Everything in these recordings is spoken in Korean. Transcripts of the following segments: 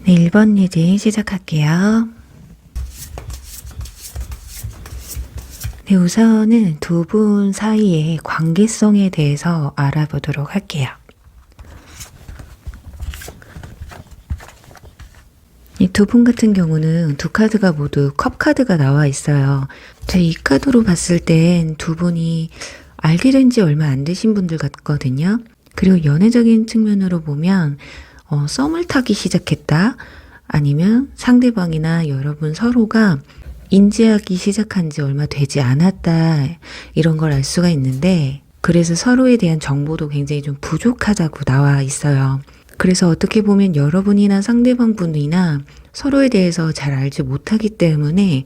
네, 1번 리딩 시작할게요. 네, 우선은 두 분 사이의 관계성에 대해서 알아보도록 할게요. 이 두 분 같은 경우는 두 카드가 모두 컵 카드가 나와 있어요. 이 카드로 봤을 땐 두 분이 알게 된 지 얼마 안 되신 분들 같거든요. 그리고 연애적인 측면으로 보면 썸을 타기 시작했다, 아니면 상대방이나 여러분 서로가 인지하기 시작한 지 얼마 되지 않았다, 이런 걸 알 수가 있는데, 그래서 서로에 대한 정보도 굉장히 좀 부족하다고 나와 있어요. 그래서 어떻게 보면 여러분이나 상대방 분이나 서로에 대해서 잘 알지 못하기 때문에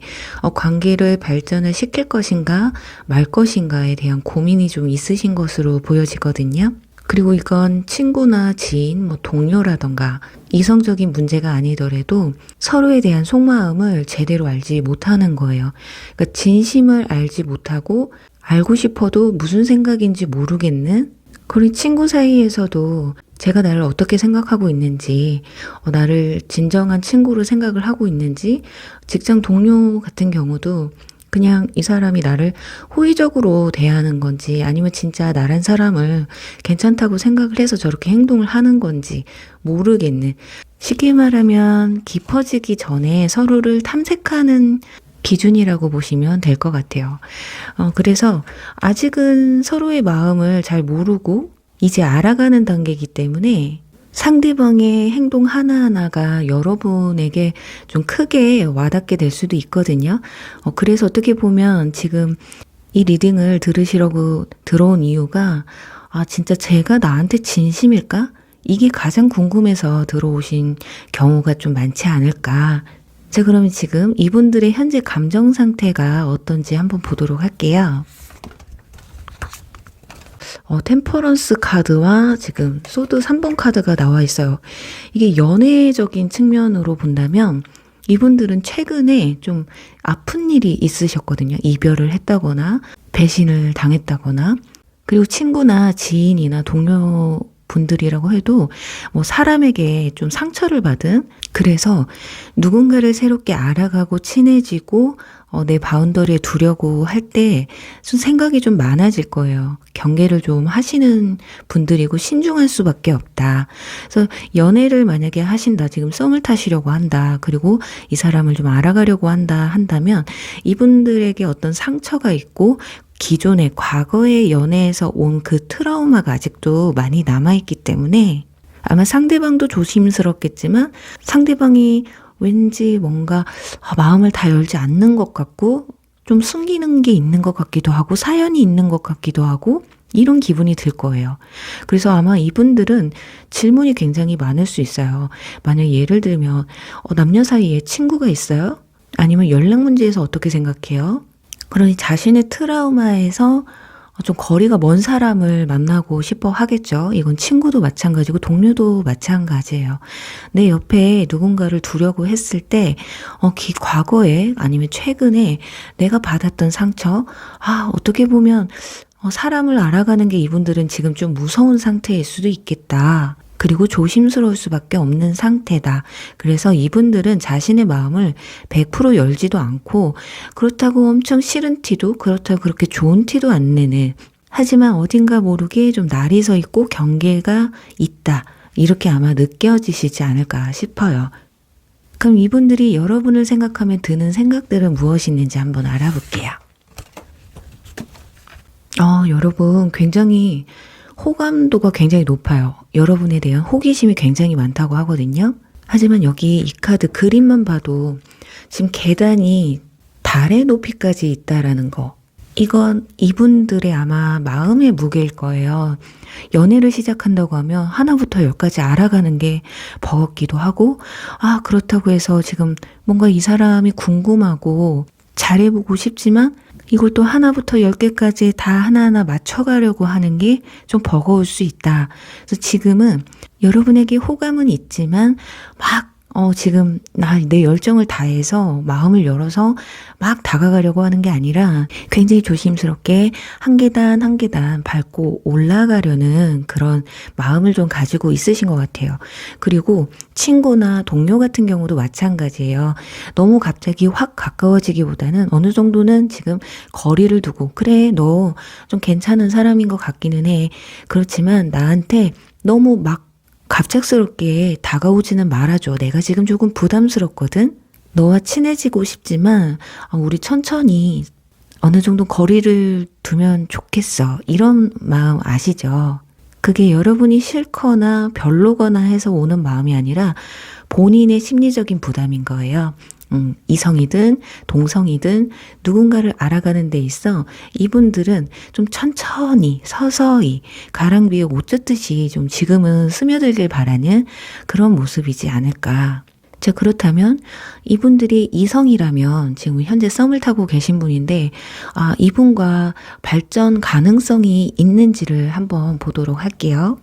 관계를 발전을 시킬 것인가 말 것인가에 대한 고민이 좀 있으신 것으로 보여지거든요. 그리고 이건 친구나 지인, 동료라던가 이성적인 문제가 아니더라도 서로에 대한 속마음을 제대로 알지 못하는 거예요. 그러니까 진심을 알지 못하고 알고 싶어도 무슨 생각인지 모르겠는, 그리고 친구 사이에서도 제가 나를 어떻게 생각하고 있는지, 나를 진정한 친구로 생각을 하고 있는지, 직장 동료 같은 경우도 그냥 이 사람이 나를 호의적으로 대하는 건지, 아니면 진짜 나란 사람을 괜찮다고 생각을 해서 저렇게 행동을 하는 건지 모르겠는, 쉽게 말하면 깊어지기 전에 서로를 탐색하는 기준이라고 보시면 될 것 같아요. 그래서 아직은 서로의 마음을 잘 모르고 이제 알아가는 단계이기 때문에 상대방의 행동 하나하나가 여러분에게 좀 크게 와닿게 될 수도 있거든요. 그래서 어떻게 보면 지금 이 리딩을 들으시려고 들어온 이유가, 진짜 제가 나한테 진심일까? 이게 가장 궁금해서 들어오신 경우가 좀 많지 않을까. 자, 그러면 지금 이분들의 현재 감정 상태가 어떤지 한번 보도록 할게요. 템퍼런스 카드와 지금 소드 3번 카드가 나와 있어요. 이게 연애적인 측면으로 본다면 이분들은 최근에 좀 아픈 일이 있으셨거든요. 이별을 했다거나 배신을 당했다거나, 그리고 친구나 지인이나 동료 분들이라고 해도 사람에게 좀 상처를 받은, 그래서 누군가를 새롭게 알아가고 친해지고 내 바운더리에 두려고 할 때 좀 생각이 좀 많아질 거예요. 경계를 좀 하시는 분들이고 신중할 수밖에 없다. 그래서 연애를 만약에 하신다, 지금 썸을 타시려고 한다, 그리고 이 사람을 좀 알아가려고 한다면 이분들에게 어떤 상처가 있고 기존의 과거의 연애에서 온 그 트라우마가 아직도 많이 남아있기 때문에 아마 상대방도 조심스럽겠지만 상대방이 왠지 뭔가 마음을 다 열지 않는 것 같고 좀 숨기는 게 있는 것 같기도 하고 사연이 있는 것 같기도 하고 이런 기분이 들 거예요. 그래서 아마 이분들은 질문이 굉장히 많을 수 있어요. 만약 예를 들면 남녀 사이에 친구가 있어요? 아니면 연락 문제에서 어떻게 생각해요? 그러니 자신의 트라우마에서 좀 거리가 먼 사람을 만나고 싶어 하겠죠. 이건 친구도 마찬가지고 동료도 마찬가지예요. 내 옆에 누군가를 두려고 했을 때 과거에 아니면 최근에 내가 받았던 상처, 어떻게 보면 사람을 알아가는 게 이분들은 지금 좀 무서운 상태일 수도 있겠다. 그리고 조심스러울 수밖에 없는 상태다. 그래서 이분들은 자신의 마음을 100% 열지도 않고, 그렇다고 엄청 싫은 티도, 그렇다고 그렇게 좋은 티도 안 내는, 하지만 어딘가 모르게 좀 날이 서 있고 경계가 있다, 이렇게 아마 느껴지시지 않을까 싶어요. 그럼 이분들이 여러분을 생각하면 드는 생각들은 무엇이 있는지 한번 알아볼게요. 여러분 굉장히 호감도가 굉장히 높아요. 여러분에 대한 호기심이 굉장히 많다고 하거든요. 하지만 여기 이 카드 그림만 봐도 지금 계단이 달의 높이까지 있다라는 거, 이건 이분들의 아마 마음의 무게일 거예요. 연애를 시작한다고 하면 하나부터 열까지 알아가는 게 버겁기도 하고, 그렇다고 해서 지금 뭔가 이 사람이 궁금하고 잘해보고 싶지만 이걸 또 하나부터 10개까지 다 하나하나 맞춰가려고 하는 게 좀 버거울 수 있다. 그래서 지금은 여러분에게 호감은 있지만 지금 내 열정을 다해서 마음을 열어서 막 다가가려고 하는 게 아니라 굉장히 조심스럽게 한 계단 한 계단 밟고 올라가려는 그런 마음을 좀 가지고 있으신 것 같아요. 그리고 친구나 동료 같은 경우도 마찬가지예요. 너무 갑자기 확 가까워지기보다는 어느 정도는 지금 거리를 두고, 그래, 너 좀 괜찮은 사람인 것 같기는 해. 그렇지만 나한테 너무 막 갑작스럽게 다가오지는 말아줘. 내가 지금 조금 부담스럽거든. 너와 친해지고 싶지만 우리 천천히 어느 정도 거리를 두면 좋겠어. 이런 마음 아시죠? 그게 여러분이 싫거나 별로거나 해서 오는 마음이 아니라 본인의 심리적인 부담인 거예요. 이성이든 동성이든 누군가를 알아가는 데 있어 이분들은 좀 천천히 서서히 가랑비에 옷 젖듯이 좀 지금은 스며들길 바라는 그런 모습이지 않을까. 자, 그렇다면 이분들이 이성이라면 지금 현재 썸을 타고 계신 분인데 이분과 발전 가능성이 있는지를 한번 보도록 할게요.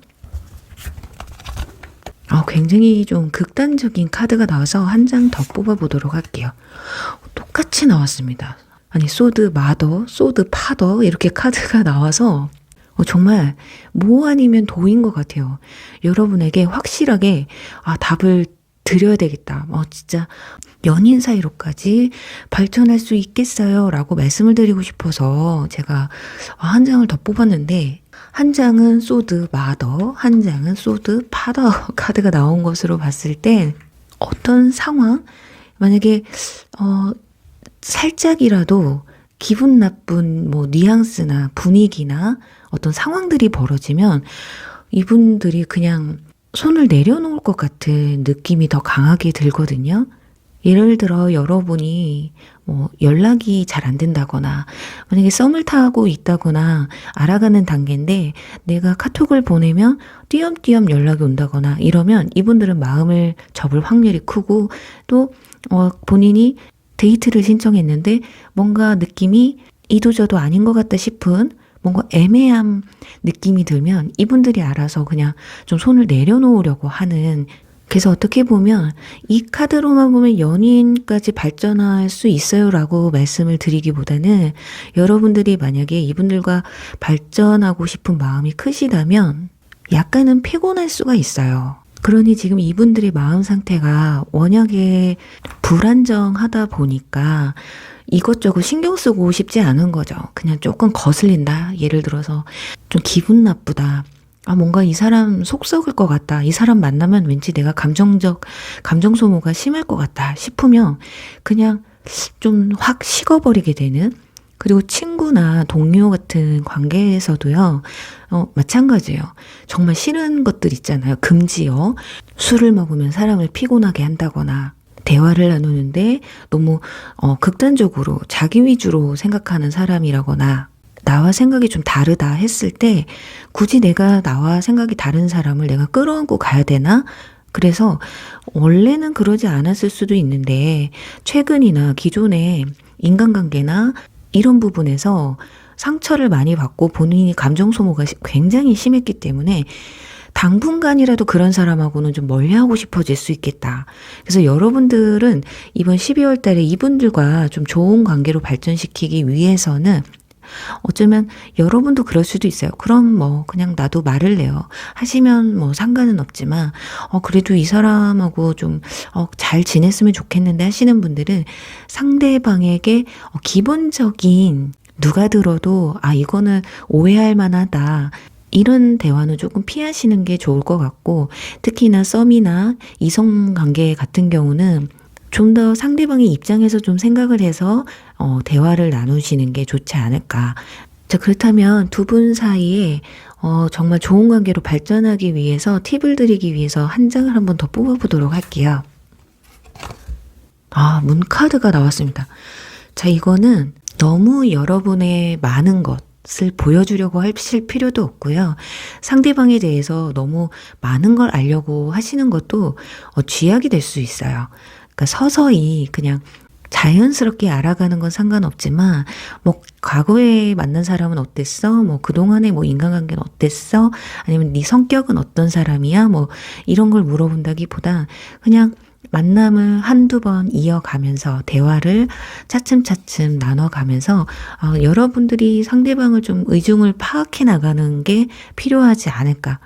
굉장히 좀 극단적인 카드가 나와서 한 장 더 뽑아보도록 할게요. 똑같이 나왔습니다. 아니, 소드 마더, 소드 파더 이렇게 카드가 나와서 정말 모 아니면 도인 것 같아요. 여러분에게 확실하게 답을 드려야 되겠다. 진짜 연인 사이로까지 발전할 수 있겠어요? 라고 말씀을 드리고 싶어서 제가 한 장을 더 뽑았는데, 한 장은 소드 마더, 한 장은 소드 파더 카드가 나온 것으로 봤을 때 어떤 상황, 만약에 살짝이라도 기분 나쁜 뉘앙스나 분위기나 어떤 상황들이 벌어지면 이분들이 그냥 손을 내려놓을 것 같은 느낌이 더 강하게 들거든요. 예를 들어 여러분이 연락이 잘 안 된다거나 만약에 썸을 타고 있다거나 알아가는 단계인데 내가 카톡을 보내면 띄엄띄엄 연락이 온다거나 이러면 이분들은 마음을 접을 확률이 크고, 또 본인이 데이트를 신청했는데 뭔가 느낌이 이도저도 아닌 것 같다 싶은 뭔가 애매한 느낌이 들면 이분들이 알아서 그냥 좀 손을 내려놓으려고 하는, 그래서 어떻게 보면 이 카드로만 보면 연인까지 발전할 수 있어요 라고 말씀을 드리기보다는 여러분들이 만약에 이분들과 발전하고 싶은 마음이 크시다면 약간은 피곤할 수가 있어요. 그러니 지금 이분들의 마음 상태가 워낙에 불안정하다 보니까 이것저것 신경 쓰고 싶지 않은 거죠. 그냥 조금 거슬린다. 예를 들어서 좀 기분 나쁘다. 뭔가 이 사람 속 썩을 것 같다. 이 사람 만나면 왠지 내가 감정 소모가 심할 것 같다 싶으면 그냥 좀 확 식어버리게 되는. 그리고 친구나 동료 같은 관계에서도요, 마찬가지예요. 정말 싫은 것들 있잖아요. 금지요. 술을 먹으면 사람을 피곤하게 한다거나, 대화를 나누는데 너무 극단적으로 자기 위주로 생각하는 사람이라거나, 나와 생각이 좀 다르다 했을 때 굳이 내가 나와 생각이 다른 사람을 내가 끌어안고 가야 되나? 그래서 원래는 그러지 않았을 수도 있는데 최근이나 기존의 인간관계나 이런 부분에서 상처를 많이 받고 본인이 감정 소모가 굉장히 심했기 때문에 당분간이라도 그런 사람하고는 좀 멀리하고 싶어질 수 있겠다. 그래서 여러분들은 이번 12월 달에 이분들과 좀 좋은 관계로 발전시키기 위해서는 어쩌면 여러분도 그럴 수도 있어요. 그럼 그냥 나도 말을 내요. 하시면 상관은 없지만 그래도 이 사람하고 좀 잘 지냈으면 좋겠는데 하시는 분들은 상대방에게 기본적인, 누가 들어도 이거는 오해할 만하다, 이런 대화는 조금 피하시는 게 좋을 것 같고, 특히나 썸이나 이성관계 같은 경우는 좀 더 상대방의 입장에서 좀 생각을 해서 대화를 나누시는 게 좋지 않을까. 자, 그렇다면 두 분 사이에 정말 좋은 관계로 발전하기 위해서 팁을 드리기 위해서 한 장을 한번 더 뽑아보도록 할게요. 문 카드가 나왔습니다. 자, 이거는 너무 여러분의 많은 것을 보여주려고 하실 필요도 없고요. 상대방에 대해서 너무 많은 걸 알려고 하시는 것도 쥐약이 될 수 있어요. 그러니까 서서히 그냥 자연스럽게 알아가는 건 상관없지만, 뭐 과거에 만난 사람은 어땠어? 뭐 그동안에 뭐 인간관계는 어땠어? 아니면 네 성격은 어떤 사람이야? 뭐 이런 걸 물어본다기보다 그냥 만남을 한두 번 이어가면서 대화를 차츰차츰 나눠가면서 여러분들이 상대방을 좀 의중을 파악해 나가는 게 필요하지 않을까.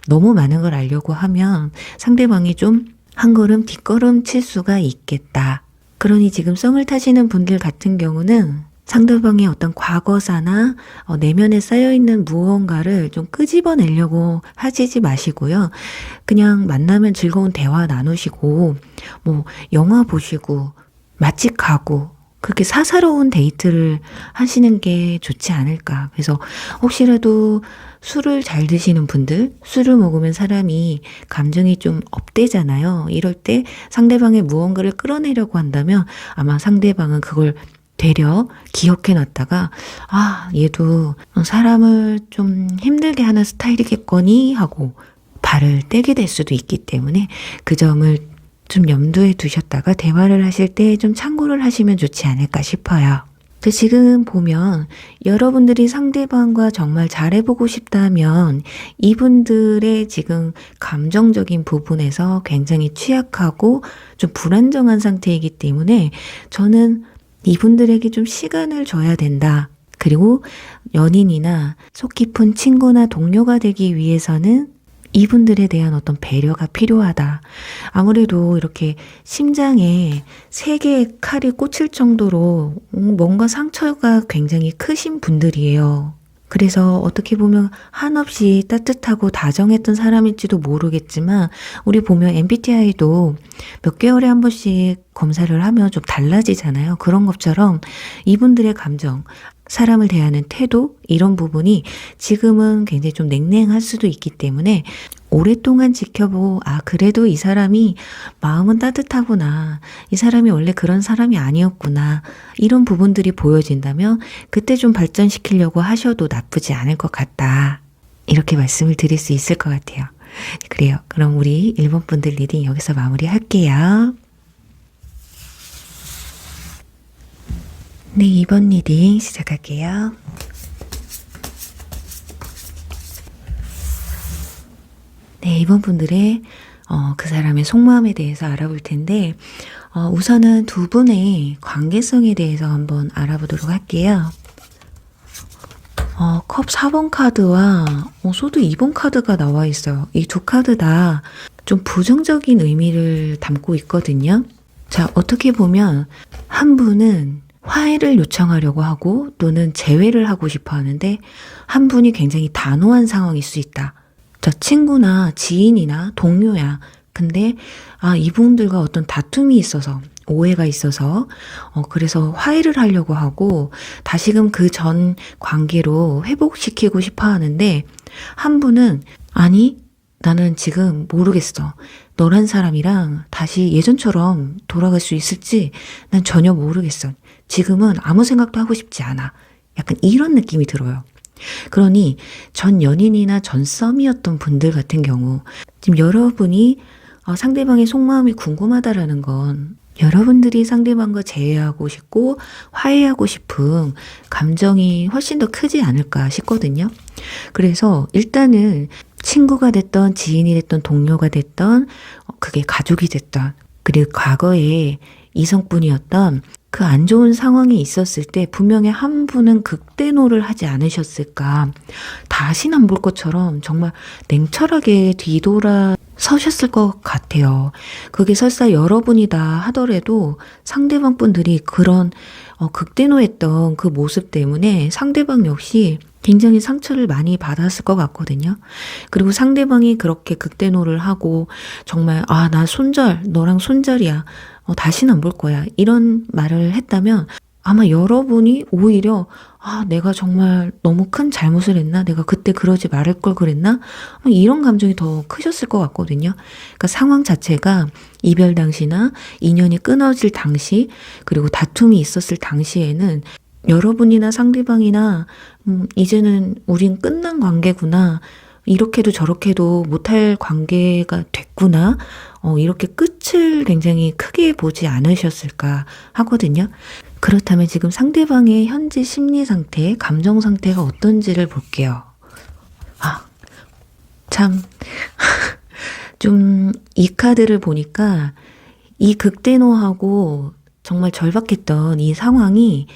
너무 많은 걸 알려고 하면 상대방이 좀 한 걸음 뒷걸음 칠 수가 있겠다. 그러니 지금 썸을 타시는 분들 같은 경우는 상대방의 어떤 과거사나 내면에 쌓여있는 무언가를 좀 끄집어내려고 하시지 마시고요. 그냥 만나면 즐거운 대화 나누시고 뭐 영화 보시고 맛집 가고 그렇게 사사로운 데이트를 하시는 게 좋지 않을까. 그래서 혹시라도 술을 잘 드시는 분들, 술을 먹으면 사람이 감정이 좀 업되잖아요. 이럴 때 상대방의 무언가를 끌어내려고 한다면 아마 상대방은 그걸 되려 기억해 놨다가 얘도 사람을 좀 힘들게 하는 스타일이겠거니 하고 발을 떼게 될 수도 있기 때문에 그 점을 좀 염두에 두셨다가 대화를 하실 때 좀 참고를 하시면 좋지 않을까 싶어요. 지금 보면 여러분들이 상대방과 정말 잘해보고 싶다면 이분들의 지금 감정적인 부분에서 굉장히 취약하고 좀 불안정한 상태이기 때문에 저는 이분들에게 좀 시간을 줘야 된다. 그리고 연인이나 속 깊은 친구나 동료가 되기 위해서는 이분들에 대한 어떤 배려가 필요하다. 아무래도 이렇게 심장에 3개의 칼이 꽂힐 정도로 뭔가 상처가 굉장히 크신 분들이에요. 그래서 어떻게 보면 한없이 따뜻하고 다정했던 사람일지도 모르겠지만 우리 보면 MBTI도 몇 개월에 한 번씩 검사를 하면 좀 달라지잖아요. 그런 것처럼 이분들의 감정, 사람을 대하는 태도 이런 부분이 지금은 굉장히 좀 냉랭할 수도 있기 때문에 오랫동안 지켜보고 그래도 이 사람이 마음은 따뜻하구나. 이 사람이 원래 그런 사람이 아니었구나. 이런 부분들이 보여진다면 그때 좀 발전시키려고 하셔도 나쁘지 않을 것 같다. 이렇게 말씀을 드릴 수 있을 것 같아요. 그래요. 그럼 우리 1번 분들 리딩 여기서 마무리할게요. 네, 2번 리딩 시작할게요. 네, 2번 분들의 그 사람의 속마음에 대해서 알아볼 텐데 우선은 두 분의 관계성에 대해서 한번 알아보도록 할게요. 컵 4번 카드와 소드 2번 카드가 나와 있어요. 이 두 카드 다 좀 부정적인 의미를 담고 있거든요. 자, 어떻게 보면 한 분은 화해를 요청하려고 하고 또는 재회를 하고 싶어 하는데 한 분이 굉장히 단호한 상황일 수 있다. 자, 친구나 지인이나 동료야. 근데 이분들과 어떤 다툼이 있어서 오해가 있어서 그래서 화해를 하려고 하고 다시금 그 전 관계로 회복시키고 싶어 하는데 한 분은 아니 나는 지금 모르겠어. 너란 사람이랑 다시 예전처럼 돌아갈 수 있을지 난 전혀 모르겠어. 지금은 아무 생각도 하고 싶지 않아. 약간 이런 느낌이 들어요. 그러니 전 연인이나 전 썸이었던 분들 같은 경우 지금 여러분이 상대방의 속마음이 궁금하다라는 건 여러분들이 상대방과 재회하고 싶고 화해하고 싶은 감정이 훨씬 더 크지 않을까 싶거든요. 그래서 일단은 친구가 됐던 지인이 됐던 동료가 됐던 그게 가족이 됐던 그리고 과거에 이성뿐이었던 그 안 좋은 상황에 있었을 때 분명히 한 분은 극대노를 하지 않으셨을까. 다시는 안 볼 것처럼 정말 냉철하게 뒤돌아 서셨을 것 같아요. 그게 설사 여러분이다 하더라도 상대방 분들이 그런 극대노했던 그 모습 때문에 상대방 역시 굉장히 상처를 많이 받았을 것 같거든요. 그리고 상대방이 그렇게 극대노를 하고 정말 나 손절, 너랑 손절이야. 다시는 안 볼 거야. 이런 말을 했다면 아마 여러분이 오히려 내가 정말 너무 큰 잘못을 했나? 내가 그때 그러지 말을 걸 그랬나? 이런 감정이 더 크셨을 것 같거든요. 그러니까 상황 자체가 이별 당시나 인연이 끊어질 당시 그리고 다툼이 있었을 당시에는 여러분이나 상대방이나 이제는 우린 끝난 관계구나. 이렇게도 저렇게도 못할 관계가 됐구나. 이렇게 끝을 굉장히 크게 보지 않으셨을까 하거든요. 그렇다면 지금 상대방의 현재 심리 상태, 감정 상태가 어떤지를 볼게요. 참, 좀 이 카드를 보니까 이 극대노하고 정말 절박했던 이 상황이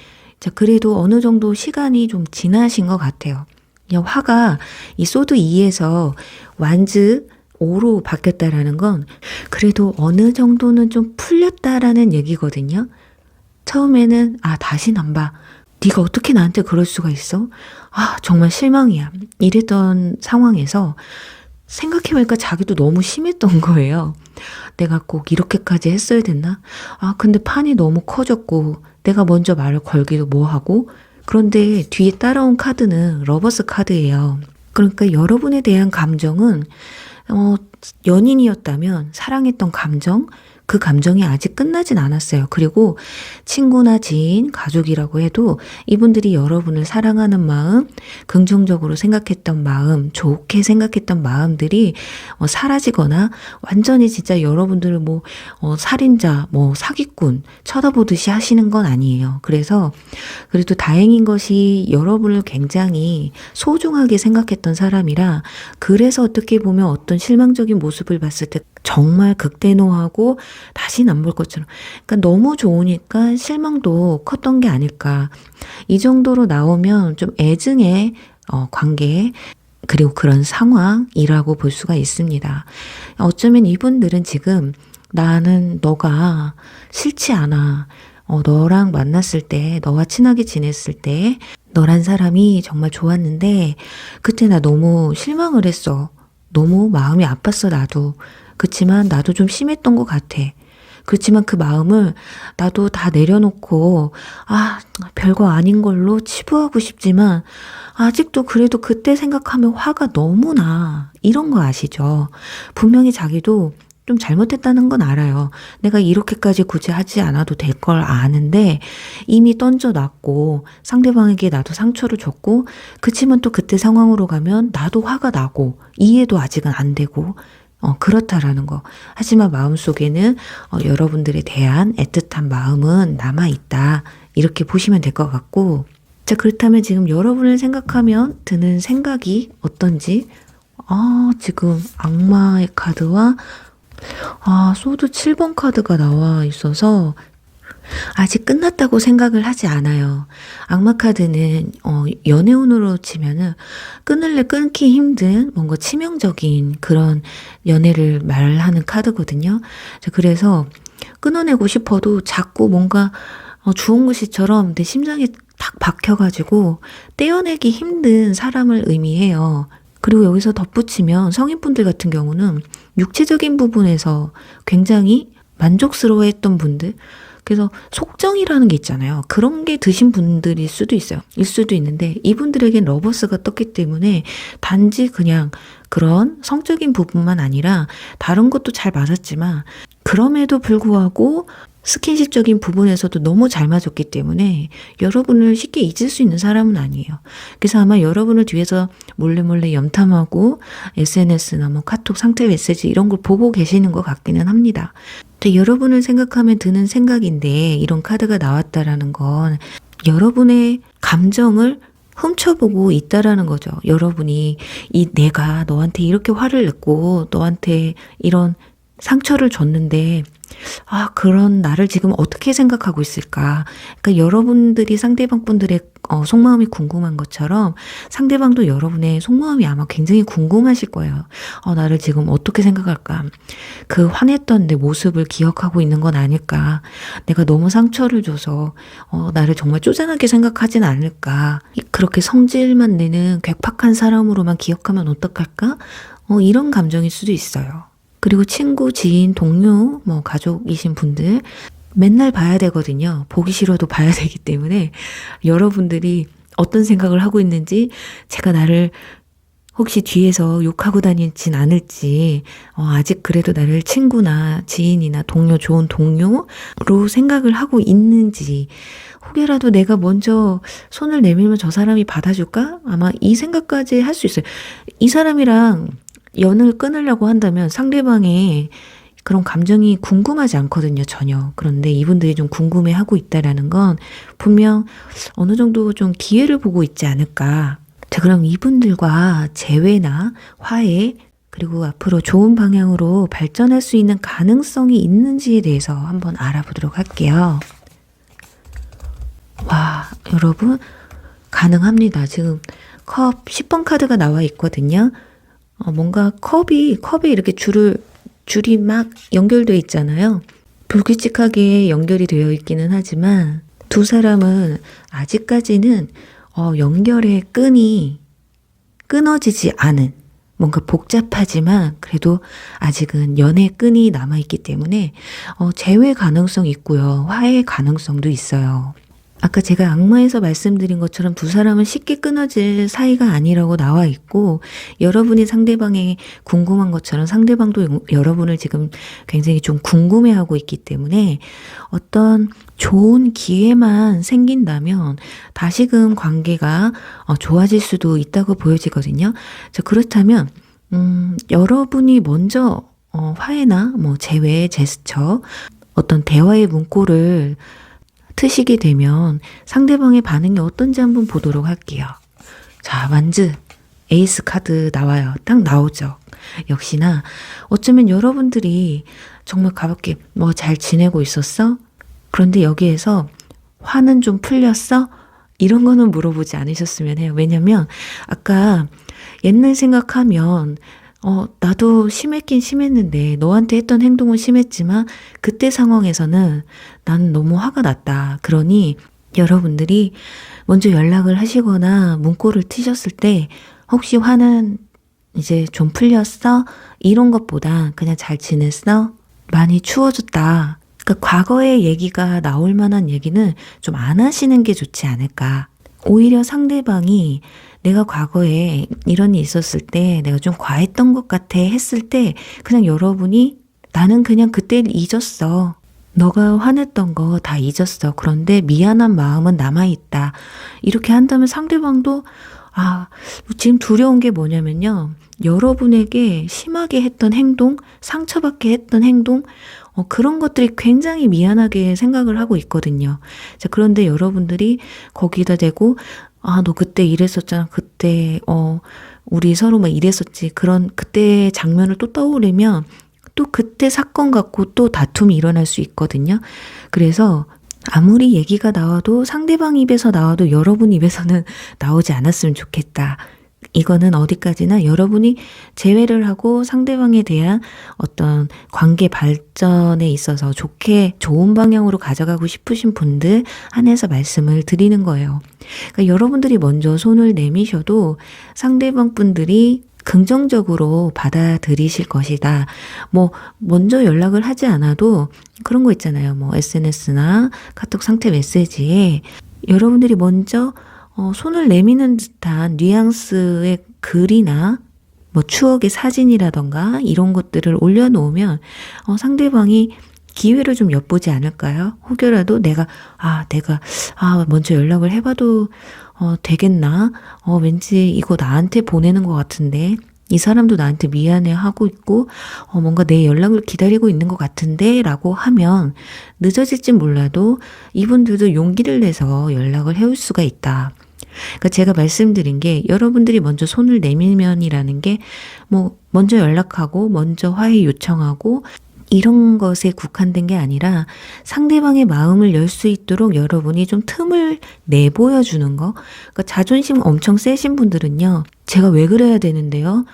그래도 어느 정도 시간이 좀 지나신 것 같아요. 화가 이 소드 2에서 완즈 5로 바뀌었다라는 건 그래도 어느 정도는 좀 풀렸다라는 얘기거든요. 처음에는 다신 안 봐. 네가 어떻게 나한테 그럴 수가 있어? 정말 실망이야. 이랬던 상황에서 생각해보니까 자기도 너무 심했던 거예요. 내가 꼭 이렇게까지 했어야 됐나? 근데 판이 너무 커졌고 내가 먼저 말을 걸기도 뭐하고 그런데 뒤에 따라온 카드는 러버스 카드예요. 그러니까 여러분에 대한 감정은 연인이었다면 사랑했던 감정, 그 감정이 아직 끝나진 않았어요. 그리고 친구나 지인, 가족이라고 해도 이분들이 여러분을 사랑하는 마음, 긍정적으로 생각했던 마음, 좋게 생각했던 마음들이 사라지거나 완전히 진짜 여러분들을 살인자, 사기꾼 쳐다보듯이 하시는 건 아니에요. 그래서 그래도 다행인 것이 여러분을 굉장히 소중하게 생각했던 사람이라 그래서 어떻게 보면 어떤 실망적인 모습을 봤을 때 정말 극대노하고 다시는 안 볼 것처럼 그러니까 너무 좋으니까 실망도 컸던 게 아닐까. 이 정도로 나오면 좀 애증의 관계 그리고 그런 상황이라고 볼 수가 있습니다. 어쩌면 이분들은 지금 나는 너가 싫지 않아. 너랑 만났을 때 너와 친하게 지냈을 때 너란 사람이 정말 좋았는데 그때 나 너무 실망을 했어. 너무 마음이 아팠어 나도. 그렇지만 나도 좀 심했던 것 같아. 그렇지만 그 마음을 나도 다 내려놓고 별거 아닌 걸로 치부하고 싶지만 아직도 그래도 그때 생각하면 화가 너무 나. 이런 거 아시죠? 분명히 자기도 좀 잘못했다는 건 알아요. 내가 이렇게까지 굳이 하지 않아도 될 걸 아는데 이미 던져놨고 상대방에게 나도 상처를 줬고 그치만 또 그때 상황으로 가면 나도 화가 나고 이해도 아직은 안 되고 그렇다라는 거. 하지만 마음속에는 여러분들에 대한 애틋한 마음은 남아있다. 이렇게 보시면 될 것 같고 자 그렇다면 지금 여러분을 생각하면 드는 생각이 어떤지 지금 악마의 카드와 소드 7번 카드가 나와 있어서 아직 끝났다고 생각을 하지 않아요. 악마 카드는 연애운으로 치면은 끊기 힘든 뭔가 치명적인 그런 연애를 말하는 카드거든요. 그래서 끊어내고 싶어도 자꾸 뭔가 주홍 글씨처럼 내 심장에 탁 박혀가지고 떼어내기 힘든 사람을 의미해요. 그리고 여기서 덧붙이면 성인분들 같은 경우는 육체적인 부분에서 굉장히 만족스러워했던 분들 그래서 속정이라는 게 있잖아요. 그런 게 드신 분들일 수도 있어요. 일 수도 있는데 이분들에겐 러버스가 떴기 때문에 단지 그냥 그런 성적인 부분만 아니라 다른 것도 잘 맞았지만 그럼에도 불구하고 스킨십적인 부분에서도 너무 잘 맞았기 때문에 여러분을 쉽게 잊을 수 있는 사람은 아니에요. 그래서 아마 여러분을 뒤에서 몰래 염탐하고 SNS나 카톡 상태 메시지 이런 걸 보고 계시는 것 같기는 합니다. 근데 여러분을 생각하면 드는 생각인데 이런 카드가 나왔다라는 건 여러분의 감정을 훔쳐보고 있다라는 거죠. 여러분이 내가 너한테 이렇게 화를 냈고 너한테 이런 상처를 줬는데 그런 나를 지금 어떻게 생각하고 있을까? 그러니까 여러분들이 상대방 분들의 속마음이 궁금한 것처럼 상대방도 여러분의 속마음이 아마 굉장히 궁금하실 거예요. 나를 지금 어떻게 생각할까? 그 화냈던 내 모습을 기억하고 있는 건 아닐까? 내가 너무 상처를 줘서 나를 정말 쪼잔하게 생각하진 않을까? 그렇게 성질만 내는 괴팍한 사람으로만 기억하면 어떡할까? 이런 감정일 수도 있어요. 그리고 친구, 지인, 동료, 가족이신 분들 맨날 봐야 되거든요. 보기 싫어도 봐야 되기 때문에 여러분들이 어떤 생각을 하고 있는지 제가 나를 혹시 뒤에서 욕하고 다니진 않을지, 아직 그래도 나를 친구나 지인이나 동료, 좋은 동료로 생각을 하고 있는지, 혹여라도 내가 먼저 손을 내밀면 저 사람이 받아줄까? 아마 이 생각까지 할 수 있어요. 이 사람이랑 연을 끊으려고 한다면 상대방의 그런 감정이 궁금하지 않거든요, 전혀. 그런데 이분들이 좀 궁금해하고 있다라는 건 분명 어느 정도 좀 기회를 보고 있지 않을까. 자, 그럼 이분들과 재회나 화해, 그리고 앞으로 좋은 방향으로 발전할 수 있는 가능성이 있는지에 대해서 한번 알아보도록 할게요. 와, 여러분, 가능합니다. 지금 컵 10번 카드가 나와 있거든요. 뭔가 컵에 이렇게 줄이 막 연결되어 있잖아요. 불규칙하게 연결이 되어 있기는 하지만 두 사람은 아직까지는 연결의 끈이 끊어지지 않은, 뭔가 복잡하지만 그래도 아직은 연의 끈이 남아있기 때문에 재회 가능성이 있고요. 화해 가능성도 있어요. 아까 제가 악마에서 말씀드린 것처럼 두 사람은 쉽게 끊어질 사이가 아니라고 나와 있고, 여러분이 상대방에 궁금한 것처럼 상대방도 여러분을 지금 굉장히 좀 궁금해하고 있기 때문에 어떤 좋은 기회만 생긴다면 다시금 관계가 좋아질 수도 있다고 보여지거든요. 자, 그렇다면 여러분이 먼저 화해나 재회, 제스처, 어떤 대화의 문구를 트시게 되면 상대방의 반응이 어떤지 한번 보도록 할게요. 자, 완즈, 에이스 카드 나와요. 딱 나오죠. 역시나 어쩌면 여러분들이 정말 가볍게 잘 지내고 있었어? 그런데 여기에서 화는 좀 풀렸어? 이런 거는 물어보지 않으셨으면 해요. 왜냐면 아까 옛날 생각하면 나도 심했긴 심했는데 너한테 했던 행동은 심했지만 그때 상황에서는 나는 너무 화가 났다. 그러니 여러분들이 먼저 연락을 하시거나 문구를 트셨을 때 혹시 화는 이제 좀 풀렸어? 이런 것보다 그냥 잘 지냈어? 많이 추워졌다. 그러니까 과거의 얘기가 나올 만한 얘기는 좀 안 하시는 게 좋지 않을까. 오히려 상대방이 내가 과거에 이런 일이 있었을 때 내가 좀 과했던 것 같아 했을 때 그냥 여러분이 나는 그냥 그때를 잊었어. 너가 화냈던 거 다 잊었어. 그런데 미안한 마음은 남아있다. 이렇게 한다면 상대방도 지금 두려운 게 뭐냐면요. 여러분에게 심하게 했던 행동, 상처받게 했던 행동, 그런 것들이 굉장히 미안하게 생각을 하고 있거든요. 자, 그런데 여러분들이 거기다 대고 너 그때 이랬었잖아. 그때 우리 서로 막 이랬었지. 그런 그때 장면을 또 떠오르면 또 그때 사건 갖고 또 다툼이 일어날 수 있거든요. 그래서 아무리 얘기가 나와도 상대방 입에서 나와도 여러분 입에서는 나오지 않았으면 좋겠다. 이거는 어디까지나 여러분이 재회를 하고 상대방에 대한 어떤 관계 발전에 있어서 좋은 방향으로 가져가고 싶으신 분들 한해서 말씀을 드리는 거예요. 그러니까 여러분들이 먼저 손을 내미셔도 상대방 분들이 긍정적으로 받아들이실 것이다. 먼저 연락을 하지 않아도 그런 거 있잖아요. SNS나 카톡 상태 메시지에 여러분들이 먼저 손을 내미는 듯한 뉘앙스의 글이나 추억의 사진이라던가 이런 것들을 올려놓으면 상대방이 기회를 좀 엿보지 않을까요? 혹여라도 내가 먼저 연락을 해봐도 되겠나? 왠지 이거 나한테 보내는 것 같은데 이 사람도 나한테 미안해하고 있고 뭔가 내 연락을 기다리고 있는 것 같은데 라고 하면 늦어질진 몰라도 이분들도 용기를 내서 연락을 해올 수가 있다. 그러니까 제가 말씀드린 게 여러분들이 먼저 손을 내밀면이라는 게 먼저 연락하고 먼저 화해 요청하고 이런 것에 국한된 게 아니라 상대방의 마음을 열 수 있도록 여러분이 좀 틈을 내보여주는 거. 그러니까 자존심 엄청 세신 분들은요. 제가 왜 그래야 되는데요?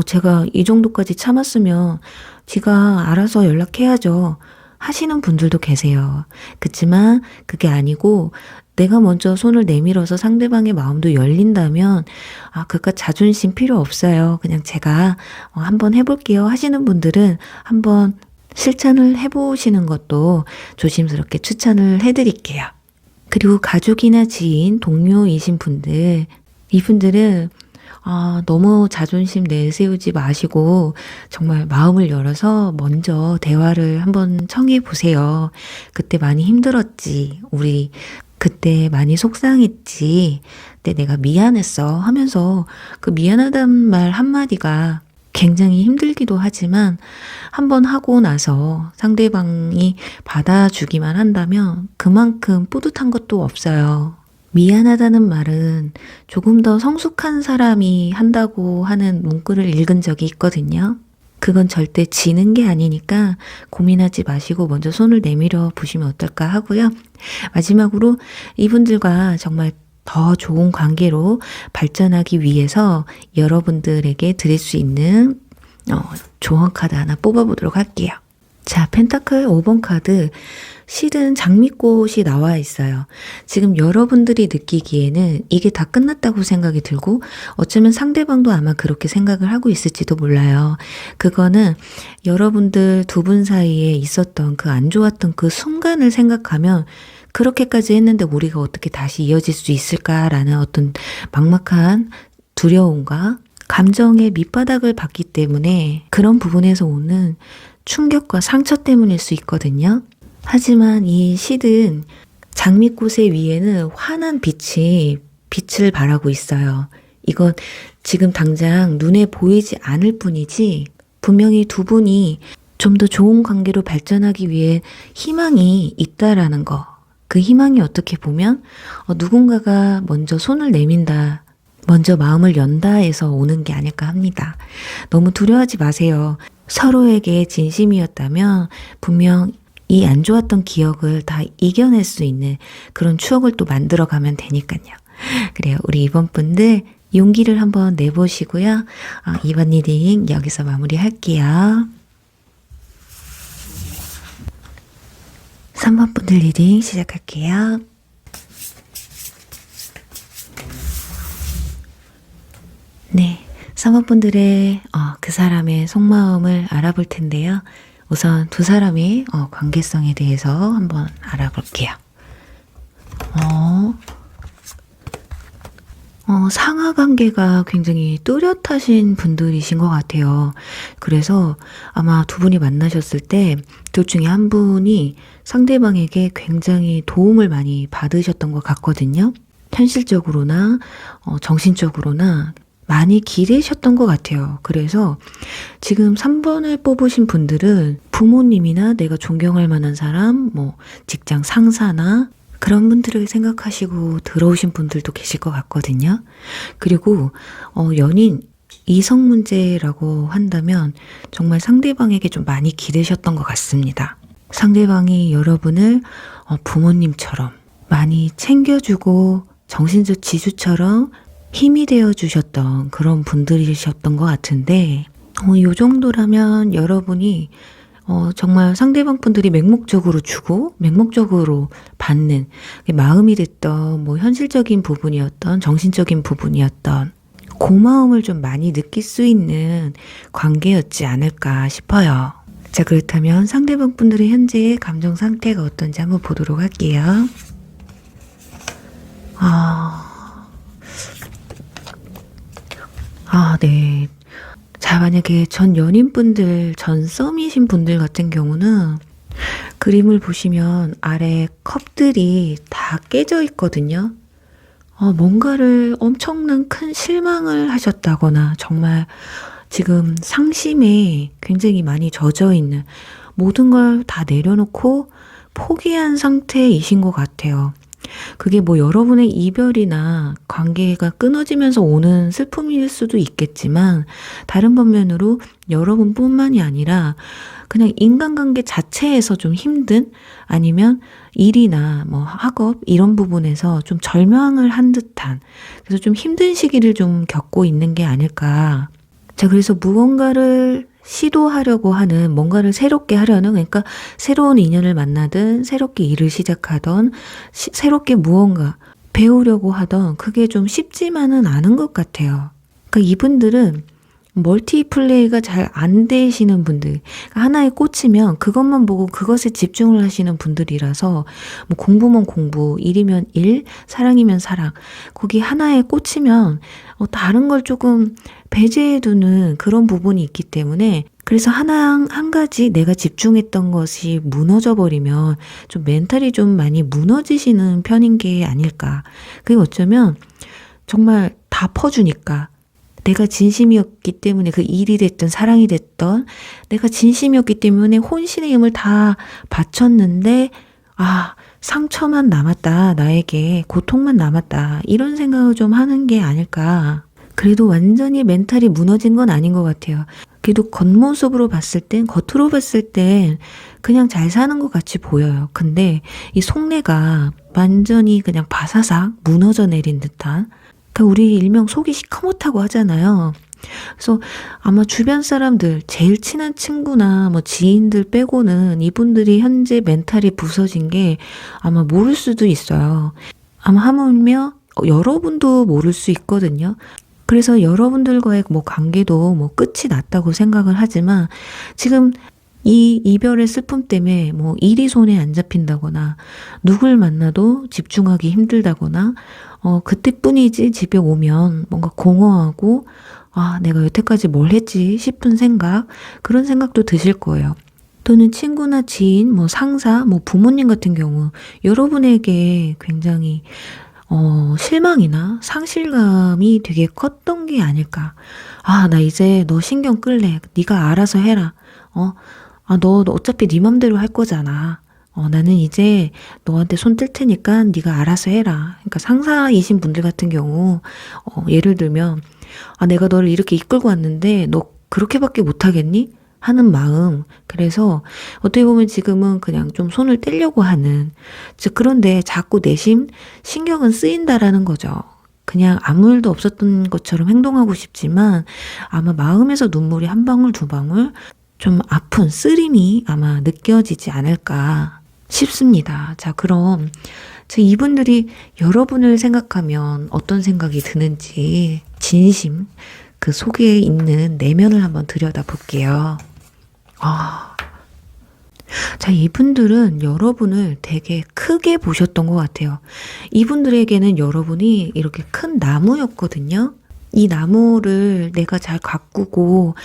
제가 이 정도까지 참았으면 지가 알아서 연락해야죠. 하시는 분들도 계세요. 그렇지만 그게 아니고 내가 먼저 손을 내밀어서 상대방의 마음도 열린다면 그깟 자존심 필요 없어요. 그냥 제가 한번 해볼게요 하시는 분들은 한번 실천을 해보시는 것도 조심스럽게 추천을 해드릴게요. 그리고 가족이나 지인, 동료이신 분들, 이분들은 너무 자존심 내세우지 마시고 정말 마음을 열어서 먼저 대화를 한번 청해 보세요. 그때 많이 힘들었지. 우리 그때 많이 속상했지. 그때 내가 미안했어 하면서 그 미안하다는 말 한마디가 굉장히 힘들기도 하지만 한번 하고 나서 상대방이 받아주기만 한다면 그만큼 뿌듯한 것도 없어요. 미안하다는 말은 조금 더 성숙한 사람이 한다고 하는 문구를 읽은 적이 있거든요. 그건 절대 지는 게 아니니까 고민하지 마시고 먼저 손을 내밀어 보시면 어떨까 하고요. 마지막으로 이분들과 정말 더 좋은 관계로 발전하기 위해서 여러분들에게 드릴 수 있는 조언 카드 하나 뽑아보도록 할게요. 자, 펜타클 5번 카드, 실은 장미꽃이 나와 있어요. 지금 여러분들이 느끼기에는 이게 다 끝났다고 생각이 들고 어쩌면 상대방도 아마 그렇게 생각을 하고 있을지도 몰라요. 그거는 여러분들 두 분 사이에 있었던 그 안 좋았던 그 순간을 생각하면 그렇게까지 했는데 우리가 어떻게 다시 이어질 수 있을까라는 어떤 막막한 두려움과 감정의 밑바닥을 봤기 때문에 그런 부분에서 오는 충격과 상처 때문일 수 있거든요. 하지만 이 시든 장미꽃의 위에는 환한 빛을 발하고 있어요. 이건 지금 당장 눈에 보이지 않을 뿐이지 분명히 두 분이 좀 더 좋은 관계로 발전하기 위해 희망이 있다라는 거. 그 희망이 어떻게 보면 누군가가 먼저 손을 내민다, 먼저 마음을 연다 해서 오는 게 아닐까 합니다. 너무 두려워하지 마세요. 서로에게 진심이었다면 분명 이 안 좋았던 기억을 다 이겨낼 수 있는 그런 추억을 또 만들어가면 되니까요. 그래요. 우리 이번 분들 용기를 한번 내보시고요. 이번 리딩 여기서 마무리할게요. 3번 분들 리딩 시작할게요. 네, 3번 분들의 그 사람의 속마음을 알아볼 텐데요. 우선 두 사람의 관계성에 대해서 한번 알아볼게요. 상하 관계가 굉장히 뚜렷하신 분들이신 것 같아요. 그래서 아마 두 분이 만나셨을 때 둘 중에 한 분이 상대방에게 굉장히 도움을 많이 받으셨던 것 같거든요. 현실적으로나 정신적으로나 많이 기대셨던 것 같아요. 그래서 지금 3번을 뽑으신 분들은 부모님이나 내가 존경할 만한 사람, 직장 상사나 그런 분들을 생각하시고 들어오신 분들도 계실 것 같거든요. 그리고 연인, 이성 문제라고 한다면 정말 상대방에게 좀 많이 기대셨던 것 같습니다. 상대방이 여러분을 부모님처럼 많이 챙겨주고 정신적 지주처럼 힘이 되어주셨던 그런 분들이셨던 것 같은데 이 정도라면 여러분이 정말 상대방 분들이 맹목적으로 주고 맹목적으로 받는 마음이 됐던 현실적인 부분이었던 정신적인 부분이었던 고마움을 좀 많이 느낄 수 있는 관계였지 않을까 싶어요. 자, 그렇다면 상대방 분들의 현재의 감정 상태가 어떤지 한번 보도록 할게요. 네. 자, 만약에 전 연인분들, 전 썸이신 분들 같은 경우는 그림을 보시면 아래 컵들이 다 깨져 있거든요. 뭔가를 엄청난 큰 실망을 하셨다거나 정말 지금 상심에 굉장히 많이 젖어 있는 모든 걸 다 내려놓고 포기한 상태이신 것 같아요. 그게 여러분의 이별이나 관계가 끊어지면서 오는 슬픔일 수도 있겠지만 다른 반면으로 여러분뿐만이 아니라 그냥 인간관계 자체에서 좀 힘든 아니면 일이나 학업 이런 부분에서 좀 절망을 한 듯한 그래서 좀 힘든 시기를 좀 겪고 있는 게 아닐까. 자, 그래서 무언가를 시도하려고 하는 뭔가를 새롭게 하려는 그러니까 새로운 인연을 만나든 새롭게 일을 시작하던 새롭게 무언가 배우려고 하던 그게 좀 쉽지만은 않은 것 같아요. 그러니까 이분들은 멀티플레이가 잘 안 되시는 분들, 하나에 꽂히면 그것만 보고 그것에 집중을 하시는 분들이라서 뭐 공부면 공부, 일이면 일, 사랑이면 사랑, 거기 하나에 꽂히면 다른 걸 조금 배제해두는 그런 부분이 있기 때문에 그래서 한 가지 내가 집중했던 것이 무너져 버리면 좀 멘탈이 좀 많이 무너지시는 편인 게 아닐까. 그게 어쩌면 정말 다 퍼주니까 내가 진심이었기 때문에 그 일이 됐든 사랑이 됐던 내가 진심이었기 때문에 혼신의 힘을 다 바쳤는데 상처만 남았다. 나에게 고통만 남았다. 이런 생각을 좀 하는 게 아닐까. 그래도 완전히 멘탈이 무너진 건 아닌 것 같아요. 그래도 겉모습으로 봤을 땐, 겉으로 봤을 땐 그냥 잘 사는 것 같이 보여요. 근데 이 속내가 완전히 그냥 바사삭 무너져 내린 듯한, 그러니까 우리 일명 속이 시커멓다고 하잖아요. 그래서 아마 주변 사람들, 제일 친한 친구나 뭐 지인들 빼고는 이분들이 현재 멘탈이 부서진 게 아마 모를 수도 있어요. 아마 하물며 여러분도 모를 수 있거든요. 그래서 여러분들과의 뭐 관계도 뭐 끝이 났다고 생각을 하지만 지금 이 이별의 슬픔 때문에 뭐 일이 손에 안 잡힌다거나 누굴 만나도 집중하기 힘들다거나 그때뿐이지 집에 오면 뭔가 공허하고 내가 여태까지 뭘 했지 싶은 생각, 그런 생각도 드실 거예요. 또는 친구나 지인, 뭐 상사, 뭐 부모님 같은 경우 여러분에게 굉장히 실망이나 상실감이 되게 컸던 게 아닐까. 나 이제 너 신경 끌래. 네가 알아서 해라. 너 어차피 네 맘대로 할 거잖아. 나는 이제 너한테 손 뜰 테니까 네가 알아서 해라. 그러니까 상사이신 분들 같은 경우 예를 들면 내가 너를 이렇게 이끌고 왔는데 너 그렇게밖에 못하겠니? 하는 마음. 그래서 어떻게 보면 지금은 그냥 좀 손을 떼려고 하는, 그런데 자꾸 내심 신경은 쓰인다라는 거죠. 그냥 아무 일도 없었던 것처럼 행동하고 싶지만 아마 마음에서 눈물이 한 방울 두 방울 좀 아픈 쓰림이 아마 느껴지지 않을까 싶습니다. 자, 그럼 이분들이 여러분을 생각하면 어떤 생각이 드는지 진심, 그 속에 있는 내면을 한번 들여다볼게요. 자, 이분들은 여러분을 되게 크게 보셨던 것 같아요. 이분들에게는 여러분이 이렇게 큰 나무였거든요. 이 나무를 내가 잘 가꾸고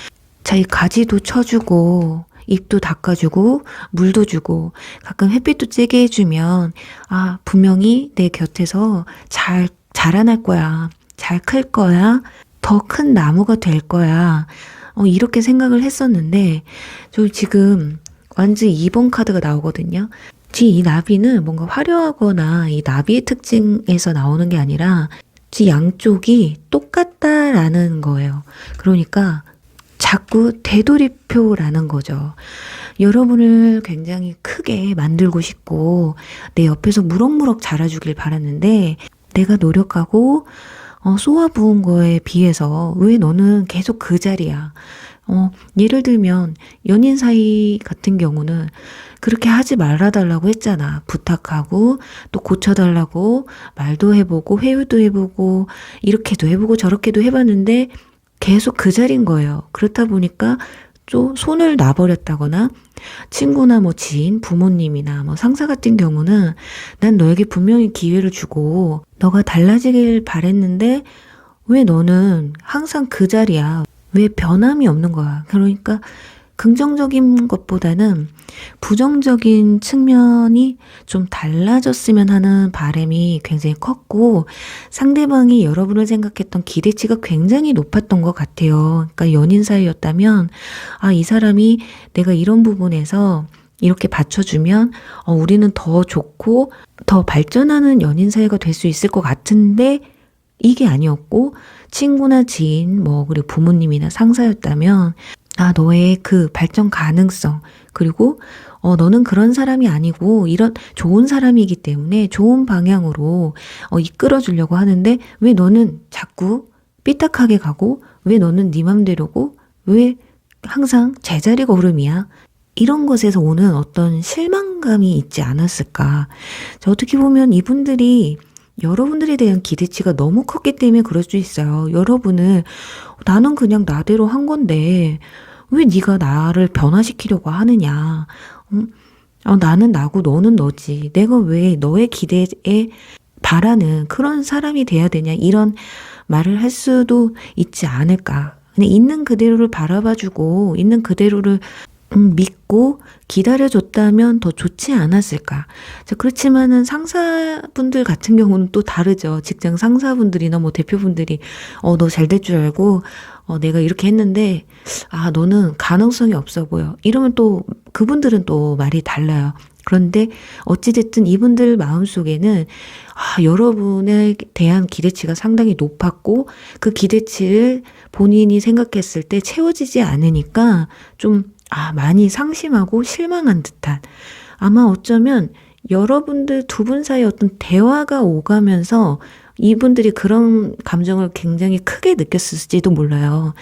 잘 가지도 쳐주고 잎도 닦아주고 물도 주고 가끔 햇빛도 쬐게 해주면 분명히 내 곁에서 잘 자라날 거야. 잘 클 거야. 더 큰 나무가 될 거야. 이렇게 생각을 했었는데 저 지금 완전 2번 카드가 나오거든요. 이 나비는 뭔가 화려하거나 이 나비의 특징에서 나오는 게 아니라 양쪽이 똑같다라는 거예요. 그러니까 자꾸 되돌이표라는 거죠. 여러분을 굉장히 크게 만들고 싶고 내 옆에서 무럭무럭 자라주길 바랐는데 내가 노력하고 쏘아부은 거에 비해서 왜 너는 계속 그 자리야. 예를 들면 연인 사이 같은 경우는 그렇게 하지 말아달라고 했잖아. 부탁하고 또 고쳐달라고 말도 해보고 회유도 해보고 이렇게도 해보고 저렇게도 해봤는데 계속 그 자리인 거예요. 그렇다 보니까 좀 손을 놔버렸다거나 친구나 뭐 지인, 부모님이나 뭐 상사 같은 경우는 난 너에게 분명히 기회를 주고 너가 달라지길 바랬는데 왜 너는 항상 그 자리야. 왜 변함이 없는 거야. 그러니까 긍정적인 것보다는 부정적인 측면이 좀 달라졌으면 하는 바람이 굉장히 컸고 상대방이 여러분을 생각했던 기대치가 굉장히 높았던 것 같아요. 그러니까 연인 사이였다면 이 사람이 내가 이런 부분에서 이렇게 받쳐주면 우리는 더 좋고 더 발전하는 연인 사이가 될 수 있을 것 같은데 이게 아니었고 친구나 지인 그리고 부모님이나 상사였다면 너의 그 발전 가능성 그리고 너는 그런 사람이 아니고 이런 좋은 사람이기 때문에 좋은 방향으로 이끌어 주려고 하는데 왜 너는 자꾸 삐딱하게 가고 왜 너는 네 맘대로고 왜 항상 제자리 걸음이야. 이런 것에서 오는 어떤 실망감이 있지 않았을까. 어떻게 보면 이분들이 여러분들에 대한 기대치가 너무 컸기 때문에 그럴 수 있어요. 여러분은 나는 그냥 나대로 한 건데 왜 네가 나를 변화시키려고 하느냐. 나는 나고 너는 너지. 내가 왜 너의 기대에 바라는 그런 사람이 돼야 되냐. 이런 말을 할 수도 있지 않을까. 그냥 있는 그대로를 바라봐주고 있는 그대로를 믿고 기다려줬다면 더 좋지 않았을까. 자, 그렇지만은 상사분들 같은 경우는 또 다르죠. 직장 상사분들이나 뭐 대표분들이 너 잘 될 줄 알고 내가 이렇게 했는데 너는 가능성이 없어 보여. 이러면 또 그분들은 또 말이 달라요. 그런데 어찌됐든 이분들 마음속에는 여러분에 대한 기대치가 상당히 높았고 그 기대치를 본인이 생각했을 때 채워지지 않으니까 좀 많이 상심하고 실망한 듯한, 아마 어쩌면 여러분들 두 분 사이 어떤 대화가 오가면서 이분들이 그런 감정을 굉장히 크게 느꼈을지도 몰라요.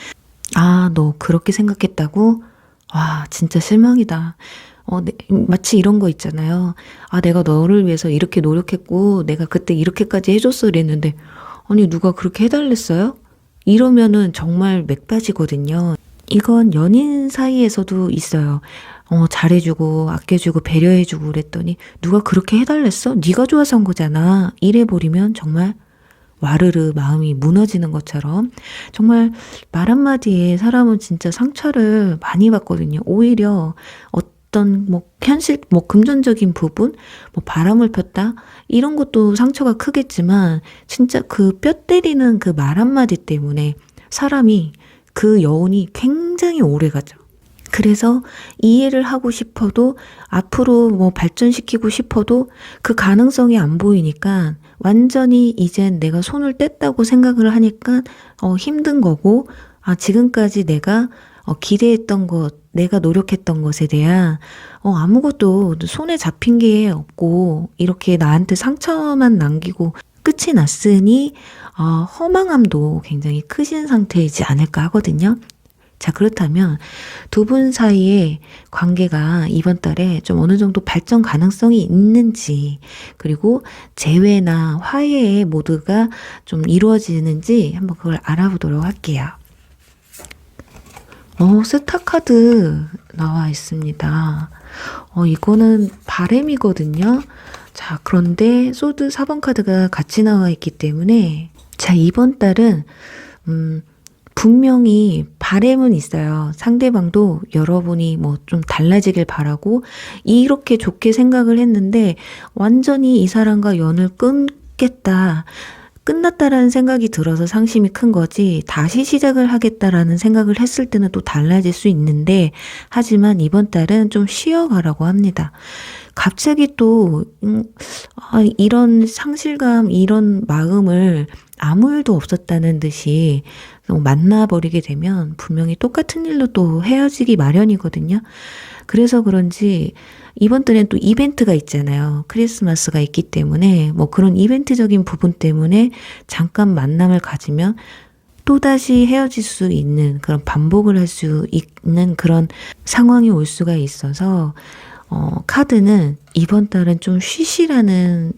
너 그렇게 생각했다고? 진짜 실망이다. 마치 이런 거 있잖아요. 내가 너를 위해서 이렇게 노력했고 내가 그때 이렇게까지 해줬어 이랬는데 아니 누가 그렇게 해달랬어요? 이러면은 정말 맥 빠지거든요. 이건 연인 사이에서도 있어요. 잘해주고 아껴주고 배려해주고 그랬더니 누가 그렇게 해달랬어? 네가 좋아서 한 거잖아. 이래버리면 정말 와르르 마음이 무너지는 것처럼 정말 말 한마디에 사람은 진짜 상처를 많이 받거든요. 오히려 어떤 현실 금전적인 부분 바람을 폈다 이런 것도 상처가 크겠지만 진짜 그 뼈 때리는 그 말 한마디 때문에 사람이 그 여운이 굉장히 오래 가죠. 그래서 이해를 하고 싶어도 앞으로 발전시키고 싶어도 그 가능성이 안 보이니까 완전히 이젠 내가 손을 뗐다고 생각을 하니까 힘든 거고 지금까지 내가 기대했던 것, 내가 노력했던 것에 대한 아무것도 손에 잡힌 게 없고 이렇게 나한테 상처만 남기고 끝이 났으니 허망함도 굉장히 크신 상태이지 않을까 하거든요. 자, 그렇다면 두 분 사이의 관계가 이번 달에 좀 어느 정도 발전 가능성이 있는지, 그리고 재회나 화해 모두가 좀 이루어지는지 한번 그걸 알아보도록 할게요. 스타 카드 나와 있습니다. 이거는 바램이거든요. 자, 그런데 소드 4번 카드가 같이 나와 있기 때문에 자, 이번 달은 분명히 바램은 있어요. 상대방도 여러분이 좀 달라지길 바라고 이렇게 좋게 생각을 했는데 완전히 이 사람과 연을 끊겠다, 끝났다라는 생각이 들어서 상심이 큰 거지 다시 시작을 하겠다라는 생각을 했을 때는 또 달라질 수 있는데, 하지만 이번 달은 좀 쉬어가라고 합니다. 갑자기 또 이런 상실감, 이런 마음을 아무 일도 없었다는 듯이 만나버리게 되면 분명히 똑같은 일로 또 헤어지기 마련이거든요. 그래서 그런지 이번 달엔 또 이벤트가 있잖아요. 크리스마스가 있기 때문에 그런 이벤트적인 부분 때문에 잠깐 만남을 가지면 또다시 헤어질 수 있는, 그런 반복을 할 수 있는 그런 상황이 올 수가 있어서 카드는 이번 달은 좀 쉬시라는,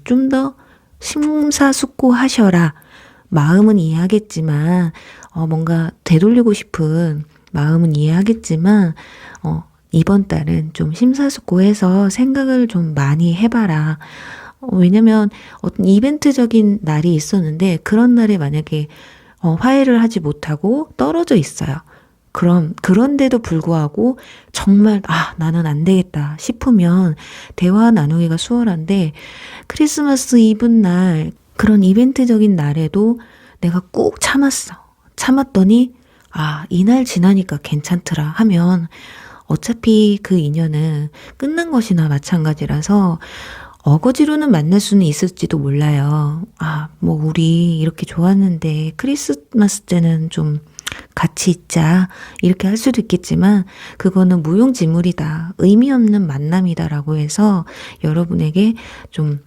좀 더 심사숙고하셔라. 마음은 이해하겠지만 뭔가 되돌리고 싶은 마음은 이해하겠지만 이번 달은 좀 심사숙고해서 생각을 좀 많이 해봐라. 왜냐면 어떤 이벤트적인 날이 있었는데 그런 날에 만약에 화해를 하지 못하고 떨어져 있어요. 그런데도 불구하고 정말 나는 안 되겠다 싶으면 대화 나누기가 수월한데, 크리스마스 이브 날 그런 이벤트적인 날에도 내가 꾹 참았더니 이날 지나니까 괜찮더라 하면 어차피 그 인연은 끝난 것이나 마찬가지라서 어거지로는 만날 수는 있을지도 몰라요. 우리 이렇게 좋았는데 크리스마스 때는 좀 같이 있자 이렇게 할 수도 있겠지만 그거는 무용지물이다, 의미 없는 만남이다라고 해서 여러분에게 좀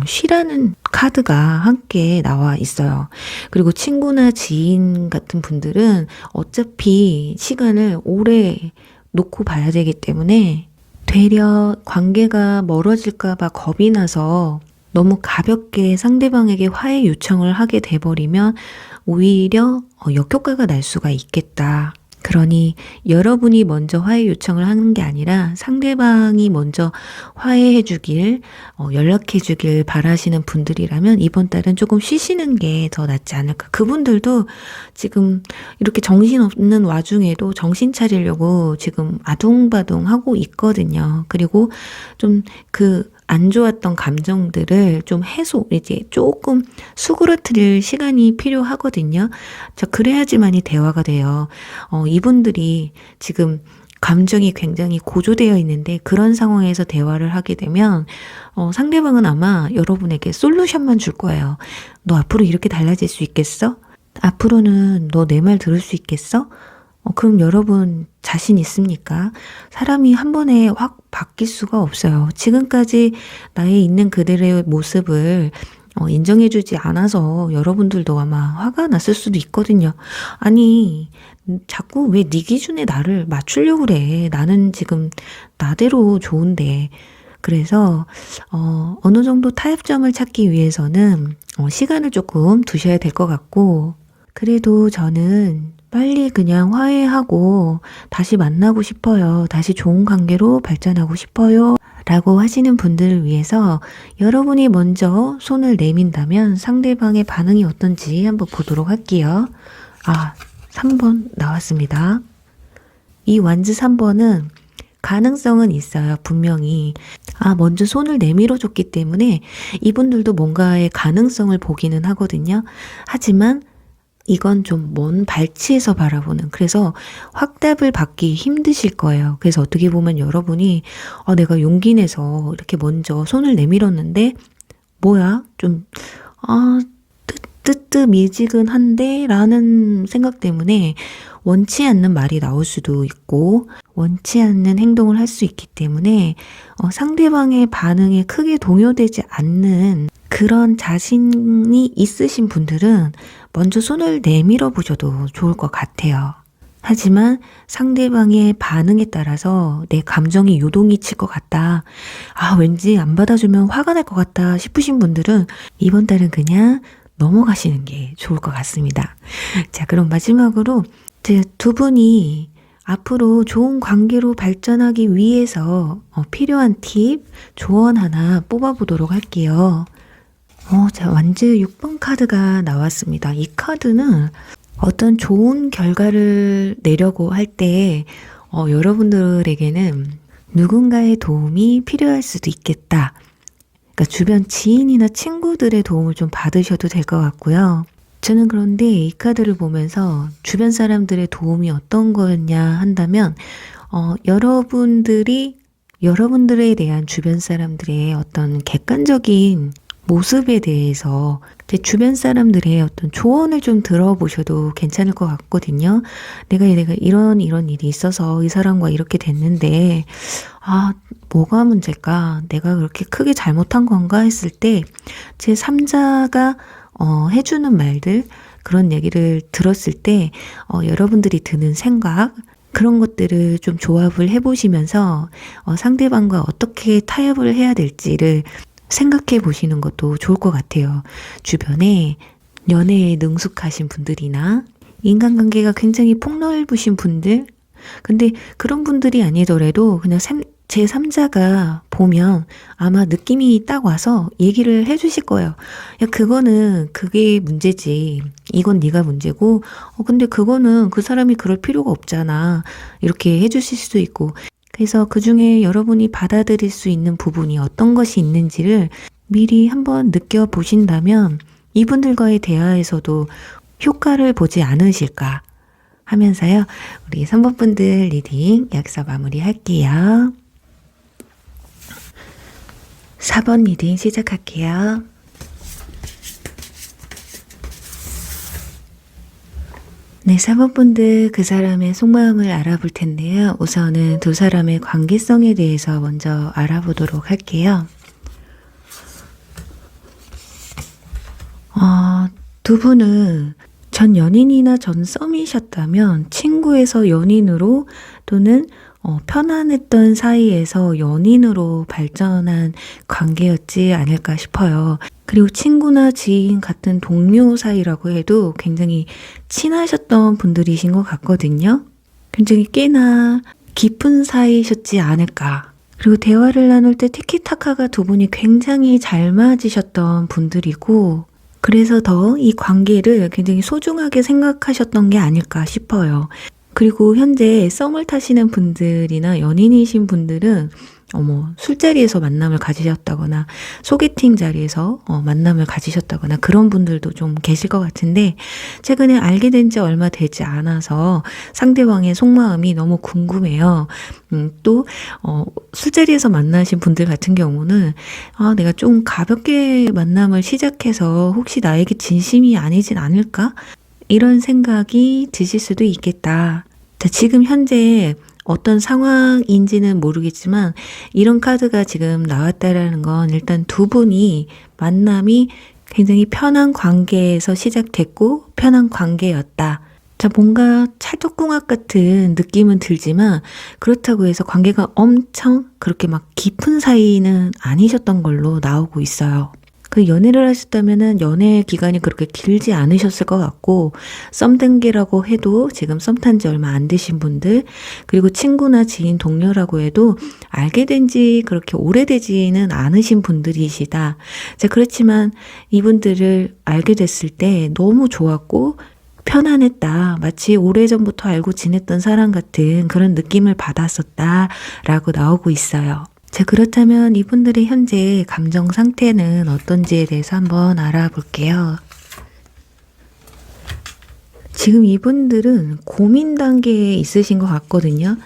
쉬라는 카드가 함께 나와 있어요. 그리고 친구나 지인 같은 분들은 어차피 시간을 오래 놓고 봐야 되기 때문에 되려 관계가 멀어질까 봐 겁이 나서 너무 가볍게 상대방에게 화해 요청을 하게 돼버리면 오히려 역효과가 날 수가 있겠다. 그러니 여러분이 먼저 화해 요청을 하는 게 아니라 상대방이 먼저 화해해 주길, 연락해 주길 바라시는 분들이라면 이번 달은 조금 쉬시는 게 더 낫지 않을까. 그분들도 지금 이렇게 정신없는 와중에도 정신 차리려고 지금 아둥바둥 하고 있거든요. 그리고 좀 안 좋았던 감정들을 좀 이제 조금 수그러뜨릴 시간이 필요하거든요. 그래야지만이 대화가 돼요. 이분들이 지금 감정이 굉장히 고조되어 있는데 그런 상황에서 대화를 하게 되면 상대방은 아마 여러분에게 솔루션만 줄 거예요. 너 앞으로 이렇게 달라질 수 있겠어? 앞으로는 너 내 말 들을 수 있겠어? 그럼 여러분 자신 있습니까? 사람이 한 번에 확 바뀔 수가 없어요. 지금까지 나의 있는 그대로의 모습을 인정해주지 않아서 여러분들도 아마 화가 났을 수도 있거든요. 아니, 자꾸 왜 네 기준에 나를 맞추려고 그래? 나는 지금 나대로 좋은데. 그래서 어느 정도 타협점을 찾기 위해서는 시간을 조금 두셔야 될 것 같고, 그래도 저는 빨리 그냥 화해하고 다시 만나고 싶어요. 다시 좋은 관계로 발전하고 싶어요. 라고 하시는 분들을 위해서 여러분이 먼저 손을 내민다면 상대방의 반응이 어떤지 한번 보도록 할게요. 3번 나왔습니다. 이 완즈 3번은 가능성은 있어요. 분명히. 먼저 손을 내밀어 줬기 때문에 이분들도 뭔가의 가능성을 보기는 하거든요. 하지만 이건 좀 먼 발치에서 바라보는, 그래서 확답을 받기 힘드실 거예요. 그래서 어떻게 보면 여러분이 내가 용기 내서 이렇게 먼저 손을 내밀었는데 뭐야? 좀 뜨뜻미지근한데? 라는 생각 때문에 원치 않는 말이 나올 수도 있고 원치 않는 행동을 할 수 있기 때문에 상대방의 반응에 크게 동요되지 않는 그런 자신이 있으신 분들은 먼저 손을 내밀어 보셔도 좋을 것 같아요. 하지만 상대방의 반응에 따라서 내 감정이 요동이 칠 것 같다. 왠지 안 받아주면 화가 날 것 같다 싶으신 분들은 이번 달은 그냥 넘어가시는 게 좋을 것 같습니다. 자, 그럼 마지막으로 두 분이 앞으로 좋은 관계로 발전하기 위해서 필요한 팁, 조언 하나 뽑아보도록 할게요. 자, 완즈 6번 카드가 나왔습니다. 이 카드는 어떤 좋은 결과를 내려고 할 때 여러분들에게는 누군가의 도움이 필요할 수도 있겠다. 그러니까 주변 지인이나 친구들의 도움을 좀 받으셔도 될 것 같고요. 저는 그런데 이 카드를 보면서 주변 사람들의 도움이 어떤 거였냐 한다면 여러분들에 대한 주변 사람들의 어떤 객관적인 모습에 대해서 제 주변 사람들의 어떤 조언을 좀 들어보셔도 괜찮을 것 같거든요. 내가 이런 일이 있어서 이 사람과 이렇게 됐는데 뭐가 문제일까? 내가 그렇게 크게 잘못한 건가 했을 때 제 3자가 해주는 말들, 그런 얘기를 들었을 때 여러분들이 드는 생각, 그런 것들을 좀 조합을 해보시면서 상대방과 어떻게 타협을 해야 될지를 생각해 보시는 것도 좋을 것 같아요. 주변에 연애에 능숙하신 분들이나 인간관계가 굉장히 폭넓으신 분들, 근데 그런 분들이 아니더라도 그냥 제3자가 보면 아마 느낌이 딱 와서 얘기를 해주실 거예요. 야, 그게 문제지. 이건 네가 문제고, 근데 그거는 그 사람이 그럴 필요가 없잖아. 이렇게 해주실 수도 있고. 그래서 그 중에 여러분이 받아들일 수 있는 부분이 어떤 것이 있는지를 미리 한번 느껴보신다면 이분들과의 대화에서도 효과를 보지 않으실까 하면서요. 우리 3번 분들 리딩 여기서 마무리할게요. 4번 리딩 시작할게요. 네, 4번 분들 그 사람의 속마음을 알아볼 텐데요. 우선은 두 사람의 관계성에 대해서 먼저 알아보도록 할게요. 두 분은 전 연인이나 전 썸이셨다면 친구에서 연인으로 또는 편안했던 사이에서 연인으로 발전한 관계였지 않을까 싶어요. 그리고 친구나 지인 같은 동료 사이라고 해도 굉장히 친하셨던 분들이신 것 같거든요. 굉장히 꽤나 깊은 사이셨지 않을까. 그리고 대화를 나눌 때 티키타카가 두 분이 굉장히 잘 맞으셨던 분들이고, 그래서 더 이 관계를 굉장히 소중하게 생각하셨던 게 아닐까 싶어요. 그리고 현재 썸을 타시는 분들이나 연인이신 분들은 술자리에서 만남을 가지셨다거나 소개팅 자리에서 만남을 가지셨다거나 그런 분들도 좀 계실 것 같은데, 최근에 알게 된 지 얼마 되지 않아서 상대방의 속마음이 너무 궁금해요. 또 술자리에서 만나신 분들 같은 경우는 내가 좀 가볍게 만남을 시작해서 혹시 나에게 진심이 아니진 않을까? 이런 생각이 드실 수도 있겠다. 자, 지금 현재 어떤 상황인지는 모르겠지만 이런 카드가 지금 나왔다라는 건 일단 두 분이 만남이 굉장히 편한 관계에서 시작됐고 편한 관계였다. 자, 뭔가 찰떡궁합 같은 느낌은 들지만 그렇다고 해서 관계가 엄청 그렇게 막 깊은 사이는 아니셨던 걸로 나오고 있어요. 그 연애를 하셨다면은 연애 기간이 그렇게 길지 않으셨을 것 같고, 썸 단계라고 해도 지금 썸 탄 지 얼마 안 되신 분들, 그리고 친구나 지인 동료라고 해도 알게 된 지 그렇게 오래되지는 않으신 분들이시다. 자, 그렇지만 이분들을 알게 됐을 때 너무 좋았고 편안했다. 마치 오래전부터 알고 지냈던 사람 같은 그런 느낌을 받았었다라고 나오고 있어요. 자, 그렇다면 이분들의 현재 감정 상태는 어떤지에 대해서 한번 알아볼게요. 지금 이분들은 고민 단계에 있으신 것 같거든요.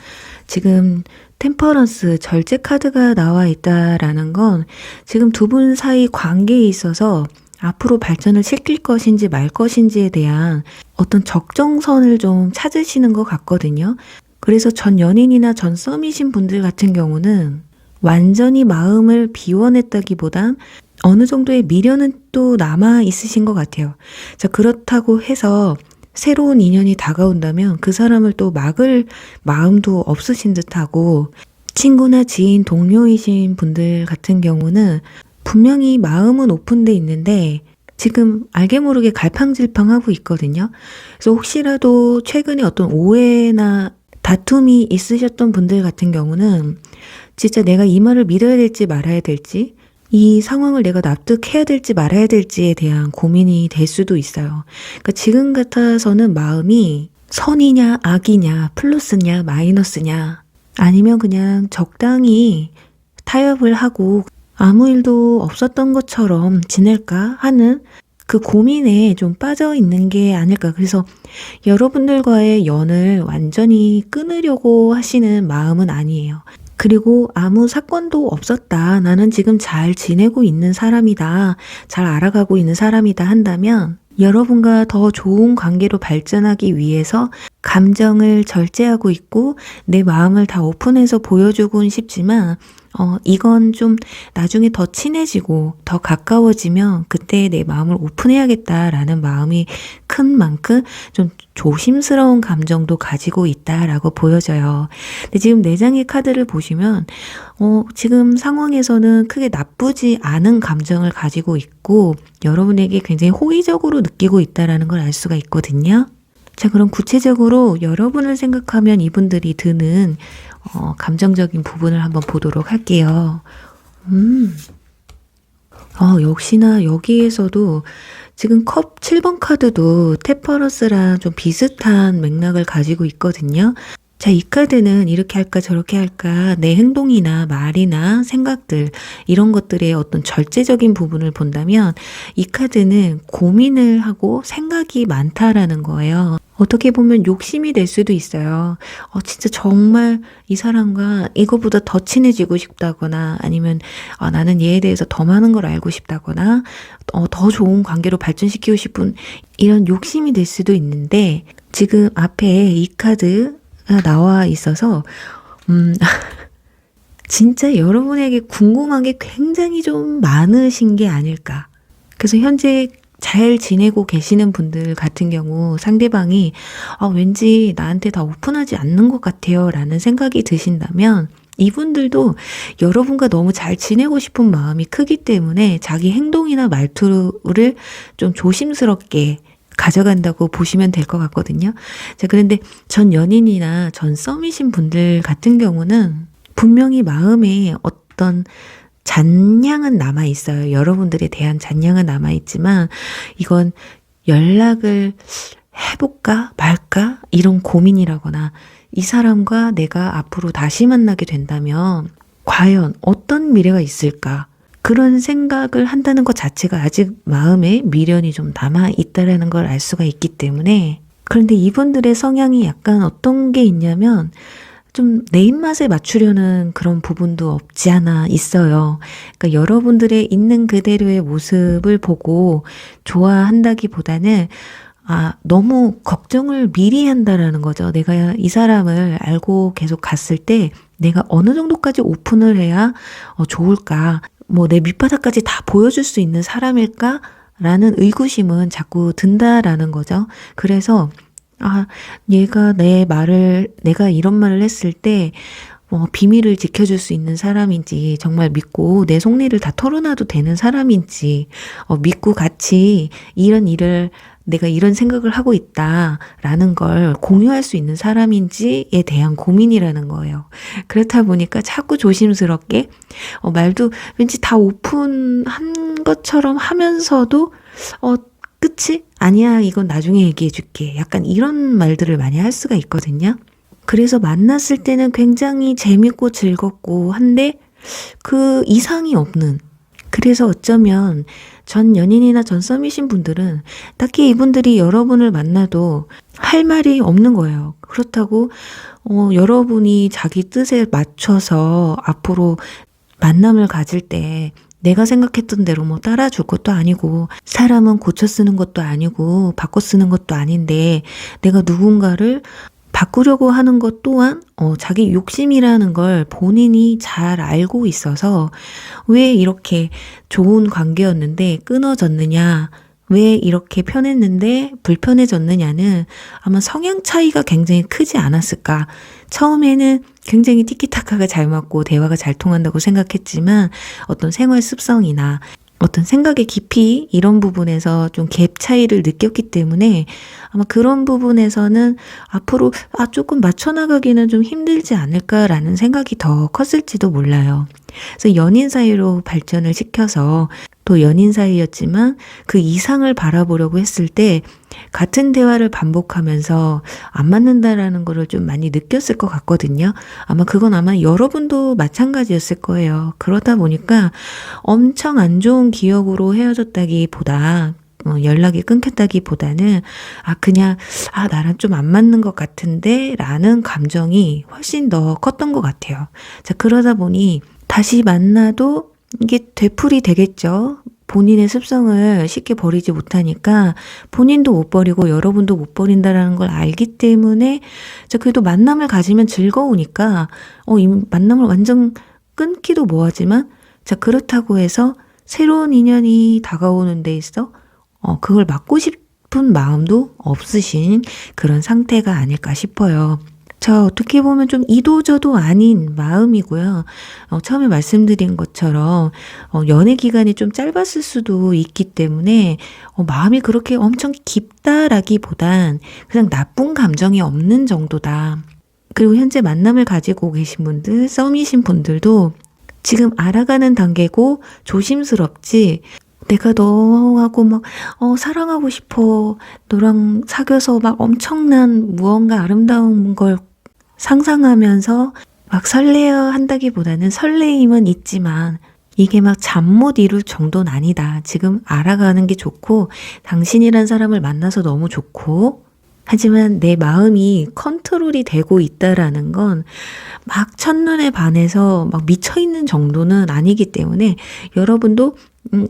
지금 템퍼런스 절제 카드가 나와 있다라는 건 지금 두 분 사이 관계에 있어서 앞으로 발전을 시킬 것인지 말 것인지에 대한 어떤 적정선을 좀 찾으시는 것 같거든요. 그래서 전 연인이나 전 썸이신 분들 같은 경우는 완전히 마음을 비워냈다기보단 어느 정도의 미련은 또 남아 있으신 것 같아요. 자, 그렇다고 해서 새로운 인연이 다가온다면 그 사람을 또 막을 마음도 없으신 듯하고, 친구나 지인, 동료이신 분들 같은 경우는 분명히 마음은 오픈돼 있는데 지금 알게 모르게 갈팡질팡하고 있거든요. 그래서 혹시라도 최근에 어떤 오해나 다툼이 있으셨던 분들 같은 경우는 진짜 내가 이 말을 믿어야 될지 말아야 될지, 이 상황을 내가 납득해야 될지 말아야 될지에 대한 고민이 될 수도 있어요. 그러니까 지금 같아서는 마음이 선이냐 악이냐 플러스냐 마이너스냐, 아니면 그냥 적당히 타협을 하고 아무 일도 없었던 것처럼 지낼까 하는 그 고민에 좀 빠져 있는 게 아닐까. 그래서 여러분들과의 연을 완전히 끊으려고 하시는 마음은 아니에요. 그리고 아무 사건도 없었다, 나는 지금 잘 지내고 있는 사람이다, 잘 알아가고 있는 사람이다 한다면 여러분과 더 좋은 관계로 발전하기 위해서 감정을 절제하고 있고 내 마음을 다 오픈해서 보여주고는 싶지만 이건 좀 나중에 더 친해지고 더 가까워지면 그때 내 마음을 오픈해야겠다라는 마음이 큰 만큼 좀 조심스러운 감정도 가지고 있다라고 보여져요. 근데 지금 4장의 카드를 보시면 지금 상황에서는 크게 나쁘지 않은 감정을 가지고 있고 여러분에게 굉장히 호의적으로 느끼고 있다라는 걸 알 수가 있거든요. 자, 그럼 구체적으로 여러분을 생각하면 이분들이 드는 감정적인 부분을 한번 보도록 할게요. 역시나 여기에서도 지금 컵 7번 카드도 테퍼러스랑 좀 비슷한 맥락을 가지고 있거든요. 자, 이 카드는 이렇게 할까 저렇게 할까 내 행동이나 말이나 생각들 이런 것들의 어떤 절제적인 부분을 본다면 이 카드는 고민을 하고 생각이 많다라는 거예요. 어떻게 보면 욕심이 될 수도 있어요. 진짜 정말 이 사람과 이거보다 더 친해지고 싶다거나 아니면 나는 얘에 대해서 더 많은 걸 알고 싶다거나 더 좋은 관계로 발전시키고 싶은 이런 욕심이 될 수도 있는데 지금 앞에 이 카드가 나와 있어서 진짜 여러분에게 궁금한 게 굉장히 좀 많으신 게 아닐까. 그래서 현재 잘 지내고 계시는 분들 같은 경우 상대방이 왠지 나한테 다 오픈하지 않는 것 같아요 라는 생각이 드신다면 이분들도 여러분과 너무 잘 지내고 싶은 마음이 크기 때문에 자기 행동이나 말투를 좀 조심스럽게 가져간다고 보시면 될 것 같거든요. 자, 그런데 전 연인이나 전 썸이신 분들 같은 경우는 분명히 마음에 어떤 잔량은 남아 있어요. 여러분들에 대한 잔량은 남아 있지만 이건 연락을 해볼까 말까 이런 고민이라거나 이 사람과 내가 앞으로 다시 만나게 된다면 과연 어떤 미래가 있을까? 그런 생각을 한다는 것 자체가 아직 마음에 미련이 좀 남아 있다라는 걸 알 수가 있기 때문에 그런데 이분들의 성향이 약간 어떤 게 있냐면 좀 내 입맛에 맞추려는 그런 부분도 없지 않아 있어요. 그러니까 여러분들의 있는 그대로의 모습을 보고 좋아한다기보다는 너무 걱정을 미리 한다라는 거죠. 내가 이 사람을 알고 계속 갔을 때 내가 어느 정도까지 오픈을 해야 좋을까? 뭐 내 밑바닥까지 다 보여줄 수 있는 사람일까? 라는 의구심은 자꾸 든다라는 거죠. 그래서 얘가 내가 이런 말을 했을 때 비밀을 지켜줄 수 있는 사람인지 정말 믿고 내 속내를 다 털어놔도 되는 사람인지 믿고 같이 이런 일을 내가 이런 생각을 하고 있다라는 걸 공유할 수 있는 사람인지에 대한 고민이라는 거예요. 그렇다 보니까 자꾸 조심스럽게 말도 왠지 다 오픈한 것처럼 하면서도 끝이? 아니야, 이건 나중에 얘기해 줄게. 약간 이런 말들을 많이 할 수가 있거든요. 그래서 만났을 때는 굉장히 재밌고 즐겁고 한데 그 이상이 없는. 그래서 어쩌면 전 연인이나 전 썸이신 분들은 딱히 이분들이 여러분을 만나도 할 말이 없는 거예요. 그렇다고 여러분이 자기 뜻에 맞춰서 앞으로 만남을 가질 때 내가 생각했던 대로 뭐 따라줄 것도 아니고 사람은 고쳐 쓰는 것도 아니고 바꿔 쓰는 것도 아닌데 내가 누군가를 바꾸려고 하는 것 또한 자기 욕심이라는 걸 본인이 잘 알고 있어서 왜 이렇게 좋은 관계였는데 끊어졌느냐, 왜 이렇게 편했는데 불편해졌느냐는 아마 성향 차이가 굉장히 크지 않았을까. 처음에는 굉장히 티키타카가 잘 맞고 대화가 잘 통한다고 생각했지만 어떤 생활 습성이나 어떤 생각의 깊이 이런 부분에서 좀 갭 차이를 느꼈기 때문에 아마 그런 부분에서는 앞으로 조금 맞춰나가기는 좀 힘들지 않을까라는 생각이 더 컸을지도 몰라요. 그래서 연인 사이로 발전을 시켜서 또 연인 사이였지만 그 이상을 바라보려고 했을 때 같은 대화를 반복하면서 안 맞는다라는 거를 좀 많이 느꼈을 것 같거든요. 그건 아마 여러분도 마찬가지였을 거예요. 그러다 보니까 엄청 안 좋은 기억으로 헤어졌다기보다 연락이 끊겼다기보다는 그냥 나랑 좀 안 맞는 것 같은데 라는 감정이 훨씬 더 컸던 것 같아요. 자, 그러다 보니 다시 만나도 이게 되풀이 되겠죠. 본인의 습성을 쉽게 버리지 못하니까 본인도 못 버리고 여러분도 못 버린다라는 걸 알기 때문에 그래도 만남을 가지면 즐거우니까 이 만남을 완전 끊기도 뭐하지만 그렇다고 해서 새로운 인연이 다가오는 데 있어 그걸 막고 싶은 마음도 없으신 그런 상태가 아닐까 싶어요. 어떻게 보면 좀 이도저도 아닌 마음이고요. 처음에 말씀드린 것처럼 연애 기간이 좀 짧았을 수도 있기 때문에 마음이 그렇게 엄청 깊다라기보단 그냥 나쁜 감정이 없는 정도다. 그리고 현재 만남을 가지고 계신 분들, 썸이신 분들도 지금 알아가는 단계고 조심스럽지 내가 너하고 막 사랑하고 싶어, 너랑 사귀어서 막 엄청난 무언가 아름다운 걸 상상하면서 막 설레어 한다기보다는 설레임은 있지만 이게 막 잠 못 이룰 정도는 아니다. 지금 알아가는 게 좋고 당신이란 사람을 만나서 너무 좋고 하지만 내 마음이 컨트롤이 되고 있다라는 건 막 첫눈에 반해서 막 미쳐있는 정도는 아니기 때문에 여러분도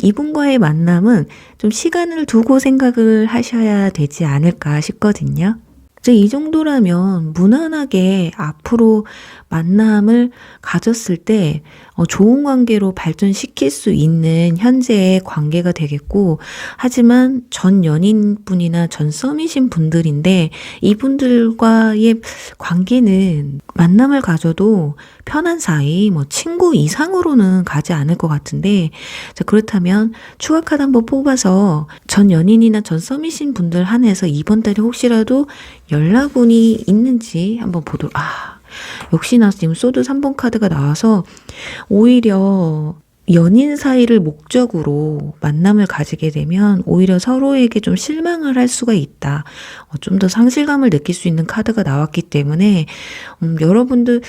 이분과의 만남은 좀 시간을 두고 생각을 하셔야 되지 않을까 싶거든요. 이제 이 정도라면 무난하게 앞으로 만남을 가졌을 때 좋은 관계로 발전시킬 수 있는 현재의 관계가 되겠고, 하지만 전 연인분이나 전 썸이신 분들인데 이분들과의 관계는 만남을 가져도 편한 사이, 친구 이상으로는 가지 않을 것 같은데, 자, 그렇다면 추가 카드 한번 뽑아서 전 연인이나 전 썸이신 분들 한해서 이번 달에 혹시라도 연락운이 있는지 한번 보도록. 역시나 지금 소드 3번 카드가 나와서 오히려 연인 사이를 목적으로 만남을 가지게 되면 오히려 서로에게 좀 실망을 할 수가 있다. 좀 더 상실감을 느낄 수 있는 카드가 나왔기 때문에 여러분들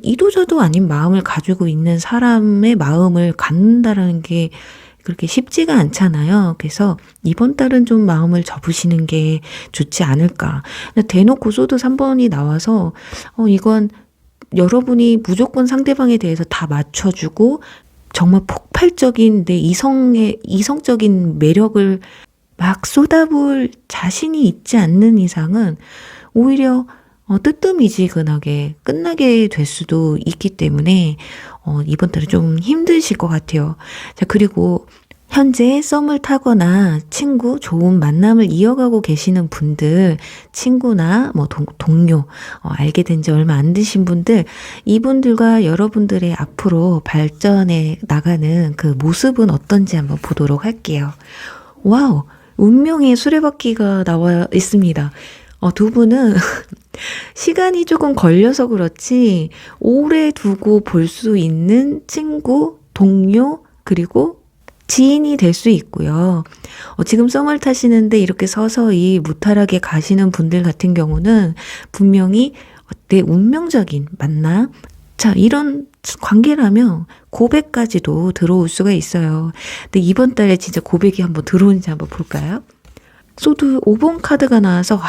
이도저도 아닌 마음을 가지고 있는 사람의 마음을 갖는다라는 게 그렇게 쉽지가 않잖아요. 그래서 이번 달은 좀 마음을 접으시는 게 좋지 않을까. 대놓고 소드 3번이 나와서 이건 여러분이 무조건 상대방에 대해서 다 맞춰주고 정말 폭발적인 내 이성적인 매력을 막 쏟아부을 자신이 있지 않는 이상은 오히려 뜨뜻미지근하게 끝나게 될 수도 있기 때문에 이번 달에 좀 힘드실 것 같아요. 자, 그리고 현재 썸을 타거나 친구, 좋은 만남을 이어가고 계시는 분들, 친구나 동료, 알게 된 지 얼마 안 되신 분들, 이분들과 여러분들의 앞으로 발전해 나가는 그 모습은 어떤지 한번 보도록 할게요. 와우! 운명의 수레바퀴가 나와 있습니다. 두 분은 시간이 조금 걸려서 그렇지 오래 두고 볼 수 있는 친구, 동료, 그리고 지인이 될 수 있고요. 지금 썸을 타시는데 이렇게 서서히 무탈하게 가시는 분들 같은 경우는 분명히 내 운명적인 만남, 자, 이런 관계라면 고백까지도 들어올 수가 있어요. 근데 이번 달에 진짜 고백이 한번 들어오는지 한번 볼까요? 소드 5번 카드가 나와서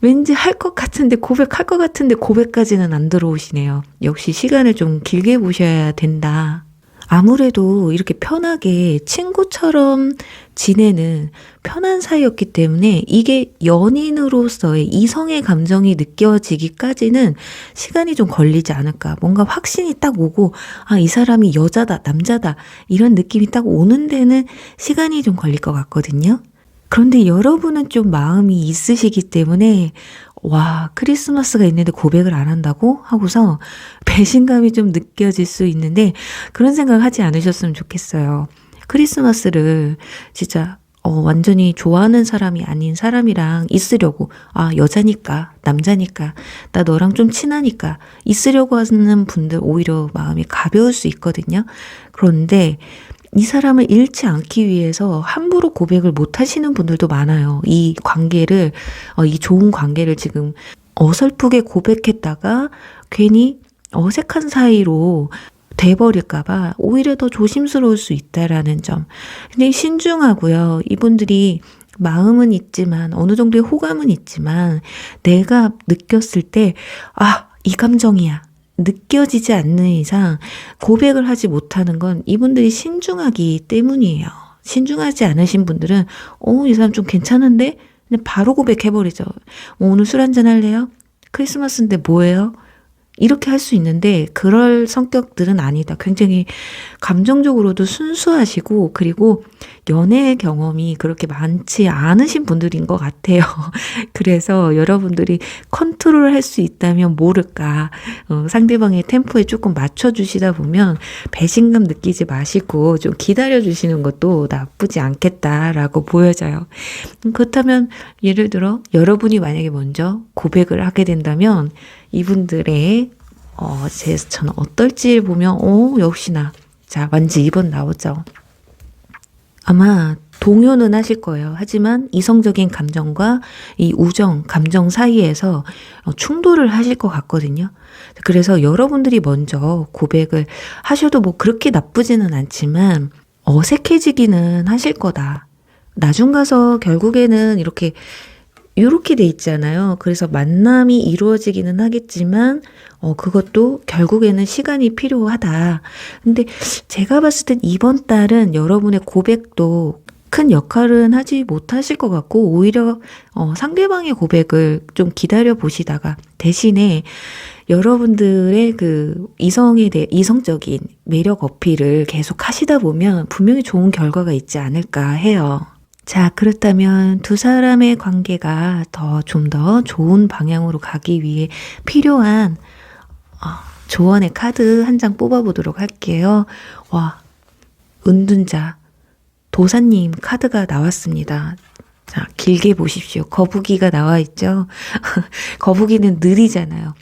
왠지 할 것 같은데 고백할 것 같은데 고백까지는 안 들어오시네요. 역시 시간을 좀 길게 보셔야 된다. 아무래도 이렇게 편하게 친구처럼 지내는 편한 사이였기 때문에 이게 연인으로서의 이성의 감정이 느껴지기까지는 시간이 좀 걸리지 않을까. 뭔가 확신이 딱 오고 이 사람이 여자다, 남자다 이런 느낌이 딱 오는 데는 시간이 좀 걸릴 것 같거든요. 그런데 여러분은 좀 마음이 있으시기 때문에 크리스마스가 있는데 고백을 안 한다고? 하고서 배신감이 좀 느껴질 수 있는데 그런 생각 하지 않으셨으면 좋겠어요. 크리스마스를 진짜 완전히 좋아하는 사람이 아닌 사람이랑 있으려고 여자니까 남자니까 나 너랑 좀 친하니까 있으려고 하는 분들 오히려 마음이 가벼울 수 있거든요. 그런데 이 사람을 잃지 않기 위해서 함부로 고백을 못 하시는 분들도 많아요. 이 관계를, 이 좋은 관계를 지금 어설프게 고백했다가 괜히 어색한 사이로 돼버릴까봐 오히려 더 조심스러울 수 있다라는 점. 근데 신중하고요. 이분들이 마음은 있지만, 어느 정도의 호감은 있지만, 내가 느꼈을 때, 이 감정이야. 느껴지지 않는 이상 고백을 하지 못하는 건 이분들이 신중하기 때문이에요. 신중하지 않으신 분들은 이 사람 좀 괜찮은데? 그냥 바로 고백해버리죠. 오늘 술 한잔 할래요? 크리스마스인데 뭐예요? 이렇게 할 수 있는데 그럴 성격들은 아니다. 굉장히 감정적으로도 순수하시고 그리고 연애 경험이 그렇게 많지 않으신 분들인 것 같아요. 그래서 여러분들이 컨트롤할 수 있다면 모를까. 상대방의 템포에 조금 맞춰주시다 보면 배신감 느끼지 마시고 좀 기다려주시는 것도 나쁘지 않겠다라고 보여져요. 그렇다면 예를 들어 여러분이 만약에 먼저 고백을 하게 된다면 이분들의 제스처는 어떨지 보면 역시나 자 완지 2번 나오죠. 아마 동요는 하실 거예요. 하지만 이성적인 감정과 이 우정, 감정 사이에서 충돌을 하실 것 같거든요. 그래서 여러분들이 먼저 고백을 하셔도 그렇게 나쁘지는 않지만 어색해지기는 하실 거다. 나중 가서 결국에는 이렇게 돼 있잖아요. 그래서 만남이 이루어지기는 하겠지만 그것도 결국에는 시간이 필요하다. 근데 제가 봤을 땐 이번 달은 여러분의 고백도 큰 역할은 하지 못하실 것 같고 오히려 상대방의 고백을 좀 기다려 보시다가 대신에 여러분들의 그 이성에 대해 이성적인 매력 어필을 계속 하시다 보면 분명히 좋은 결과가 있지 않을까 해요. 자, 그렇다면 두 사람의 관계가 좀 더 좋은 방향으로 가기 위해 필요한 조언의 카드 한 장 뽑아보도록 할게요. 와, 은둔자, 도사님 카드가 나왔습니다. 자, 길게 보십시오. 거북이가 나와 있죠? 거북이는 느리잖아요.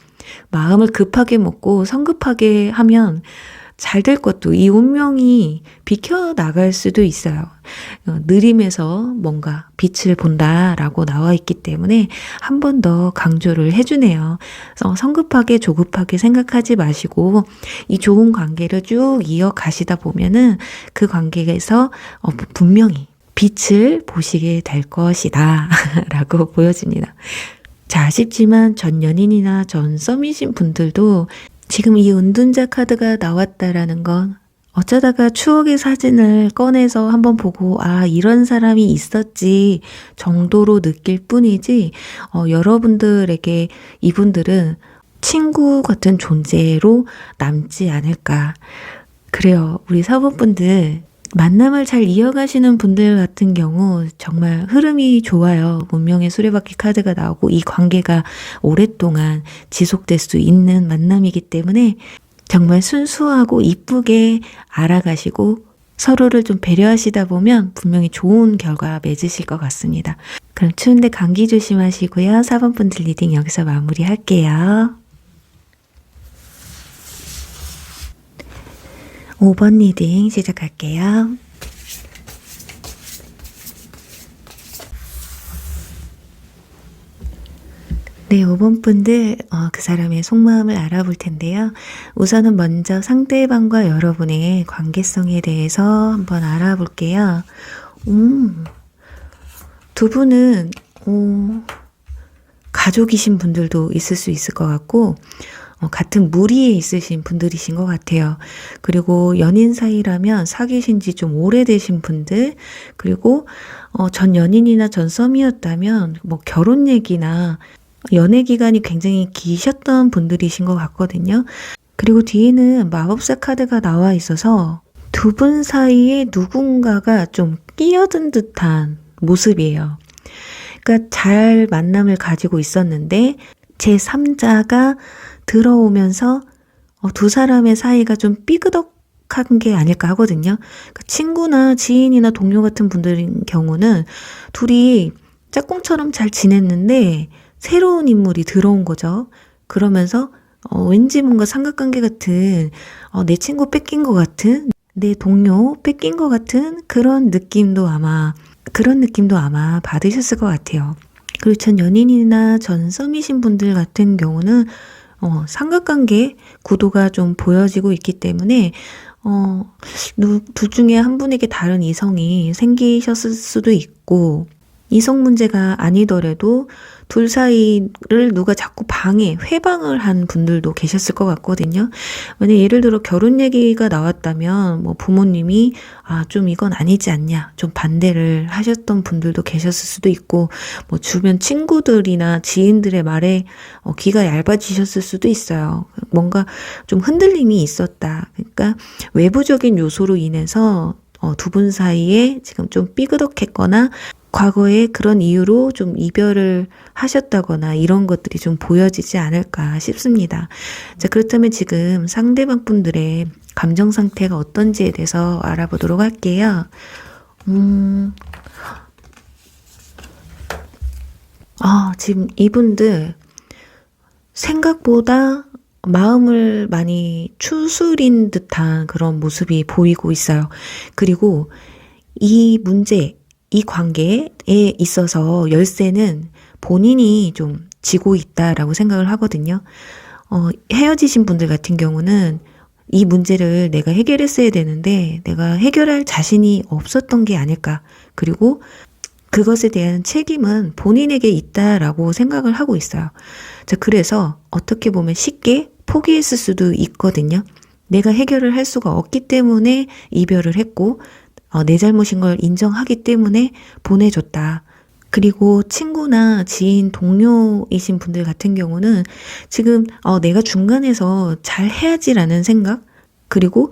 마음을 급하게 먹고 성급하게 하면 잘 될 것도 이 운명이 비켜나갈 수도 있어요. 느림에서 뭔가 빛을 본다라고 나와 있기 때문에 한 번 더 강조를 해주네요. 성급하게 조급하게 생각하지 마시고 이 좋은 관계를 쭉 이어가시다 보면은 그 관계에서 분명히 빛을 보시게 될 것이다 라고 보여집니다. 자, 아쉽지만 전 연인이나 전 썸이신 분들도 지금 이 은둔자 카드가 나왔다라는 건 어쩌다가 추억의 사진을 꺼내서 한번 보고 이런 사람이 있었지 정도로 느낄 뿐이지 여러분들에게 이분들은 친구 같은 존재로 남지 않을까. 그래요. 우리 사모분들 만남을 잘 이어가시는 분들 같은 경우 정말 흐름이 좋아요. 운명의 수레바퀴 카드가 나오고 이 관계가 오랫동안 지속될 수 있는 만남이기 때문에 정말 순수하고 이쁘게 알아가시고 서로를 좀 배려하시다 보면 분명히 좋은 결과 맺으실 것 같습니다. 그럼 추운데 감기 조심하시고요. 4번 분들 리딩 여기서 마무리할게요. 5번 리딩 시작할게요. 네, 5번 분들 그 사람의 속마음을 알아볼 텐데요. 우선은 먼저 상대방과 여러분의 관계성에 대해서 한번 알아볼게요. 두 분은 가족이신 분들도 있을 수 있을 것 같고 같은 무리에 있으신 분들이신 것 같아요. 그리고 연인 사이라면 사귀신 지 좀 오래되신 분들, 그리고 전 연인이나 전 썸이었다면 뭐 결혼 얘기나 연애 기간이 굉장히 기셨던 분들이신 것 같거든요. 그리고 뒤에는 마법사 카드가 나와 있어서 두 분 사이에 누군가가 좀 끼어든 듯한 모습이에요. 그러니까 잘 만남을 가지고 있었는데 제3자가 들어오면서 두 사람의 사이가 좀 삐그덕한 게 아닐까 하거든요. 그러니까 친구나 지인이나 동료 같은 분들인 경우는 둘이 짝꿍처럼 잘 지냈는데 새로운 인물이 들어온 거죠. 그러면서 왠지 뭔가 삼각관계 같은 내 친구 뺏긴 것 같은 내 동료 뺏긴 것 같은 그런 느낌도 아마 받으셨을 것 같아요. 그리고 전 연인이나 전 썸이신 분들 같은 경우는 삼각관계 구도가 좀 보여지고 있기 때문에 둘 중에 한 분에게 다른 이성이 생기셨을 수도 있고 이성 문제가 아니더라도 둘 사이를 누가 자꾸 회방을 한 분들도 계셨을 것 같거든요. 만약 예를 들어 결혼 얘기가 나왔다면 뭐 부모님이 좀 이건 아니지 않냐 좀 반대를 하셨던 분들도 계셨을 수도 있고 뭐 주변 친구들이나 지인들의 말에 귀가 얇아지셨을 수도 있어요. 뭔가 좀 흔들림이 있었다. 그러니까 외부적인 요소로 인해서 두 분 사이에 지금 좀 삐그덕했거나 과거에 그런 이유로 좀 이별을 하셨다거나 이런 것들이 좀 보여지지 않을까 싶습니다. 자, 그렇다면 지금 상대방 분들의 감정 상태가 어떤지에 대해서 알아보도록 할게요. 지금 이분들 생각보다 마음을 많이 추스린 듯한 그런 모습이 보이고 있어요. 그리고 이 관계에 있어서 열쇠는 본인이 좀 쥐고 있다라고 생각을 하거든요. 헤어지신 분들 같은 경우는 이 문제를 내가 해결했어야 되는데 내가 해결할 자신이 없었던 게 아닐까. 그리고 그것에 대한 책임은 본인에게 있다라고 생각을 하고 있어요. 자, 그래서 어떻게 보면 쉽게 포기했을 수도 있거든요. 내가 해결을 할 수가 없기 때문에 이별을 했고 내 잘못인 걸 인정하기 때문에 보내줬다. 그리고 친구나 지인, 동료이신 분들 같은 경우는 지금 내가 중간에서 잘 해야지라는 생각, 그리고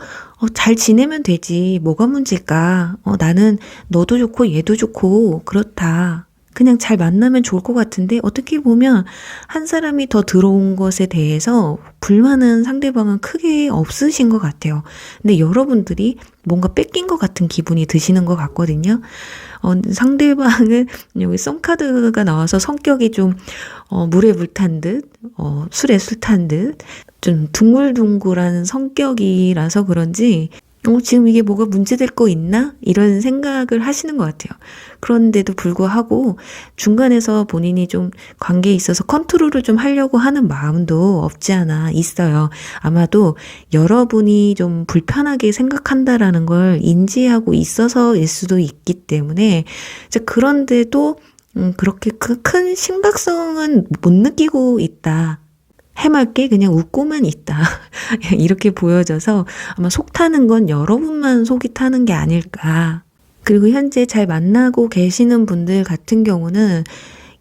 잘 지내면 되지, 뭐가 문제일까, 나는 너도 좋고 얘도 좋고 그렇다, 그냥 잘 만나면 좋을 것 같은데, 어떻게 보면 한 사람이 더 들어온 것에 대해서 불만은 상대방은 크게 없으신 것 같아요. 근데 여러분들이 뭔가 뺏긴 것 같은 기분이 드시는 것 같거든요. 상대방은 여기 썸카드가 나와서 성격이 좀 물에 물 탄 듯, 술에 술 탄 듯, 좀 둥글둥글한 성격이라서 그런지 지금 이게 뭐가 문제될 거 있나? 이런 생각을 하시는 것 같아요. 그런데도 불구하고 중간에서 본인이 좀 관계에 있어서 컨트롤을 좀 하려고 하는 마음도 없지 않아 있어요. 아마도 여러분이 좀 불편하게 생각한다라는 걸 인지하고 있어서일 수도 있기 때문에, 그런데도 그렇게 큰 심각성은 못 느끼고 있다. 해맑게 그냥 웃고만 있다. 이렇게 보여져서 아마 속 타는 건 여러분만 속이 타는 게 아닐까. 그리고 현재 잘 만나고 계시는 분들 같은 경우는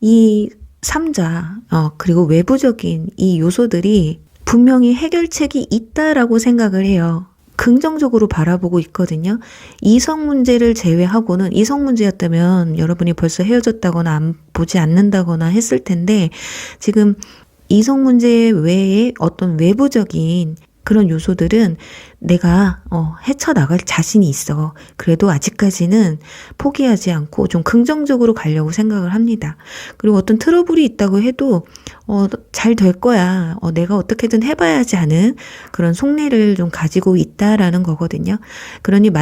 이 삼자, 그리고 외부적인 이 요소들이 분명히 해결책이 있다라고 생각을 해요. 긍정적으로 바라보고 있거든요. 이성 문제를 제외하고는, 이성 문제였다면 여러분이 벌써 헤어졌다거나 보지 않는다거나 했을 텐데, 지금 이성 문제 외에 어떤 외부적인 그런 요소들은 내가 헤쳐나갈 자신이 있어. 그래도 아직까지는 포기하지 않고 좀 긍정적으로 가려고 생각을 합니다. 그리고 어떤 트러블이 있다고 해도 잘 될 거야. 내가 어떻게든 해봐야지 하는 그런 속내를 좀 가지고 있다라는 거거든요. 그러니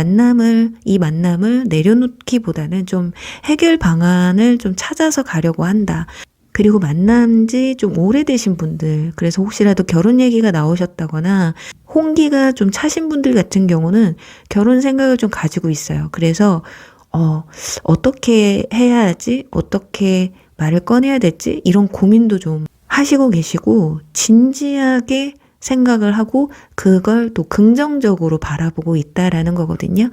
이 만남을 내려놓기보다는 좀 해결 방안을 좀 찾아서 가려고 한다. 그리고 만난 지 좀 오래되신 분들, 그래서 혹시라도 결혼 얘기가 나오셨다거나 홍기가 좀 차신 분들 같은 경우는 결혼 생각을 좀 가지고 있어요. 그래서 어떻게 해야 하지? 어떻게 말을 꺼내야 될지? 이런 고민도 좀 하시고 계시고, 진지하게 생각을 하고 그걸 또 긍정적으로 바라보고 있다라는 거거든요.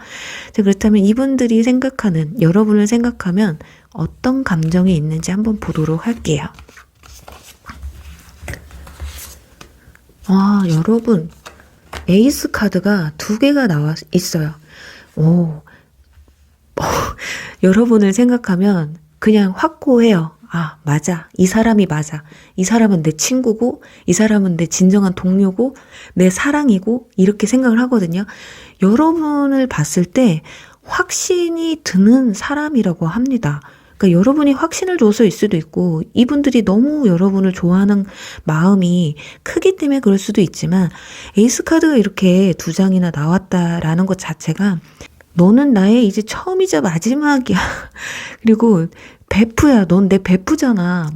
그렇다면 이분들이 생각하는, 여러분을 생각하면 어떤 감정이 있는지 한번 보도록 할게요. 여러분, 에이스 카드가 2개가 나와 있어요. 여러분을 생각하면 그냥 확고해요. 맞아. 이 사람이 맞아. 이 사람은 내 친구고, 이 사람은 내 진정한 동료고, 내 사랑이고, 이렇게 생각을 하거든요. 여러분을 봤을 때 확신이 드는 사람이라고 합니다. 그러니까 여러분이 확신을 줘서일 수도 있고, 이분들이 너무 여러분을 좋아하는 마음이 크기 때문에 그럴 수도 있지만, 에이스 카드가 이렇게 2장이나 나왔다라는 것 자체가 너는 나의 이제 처음이자 마지막이야. 그리고 베프야. 넌 내 베프잖아.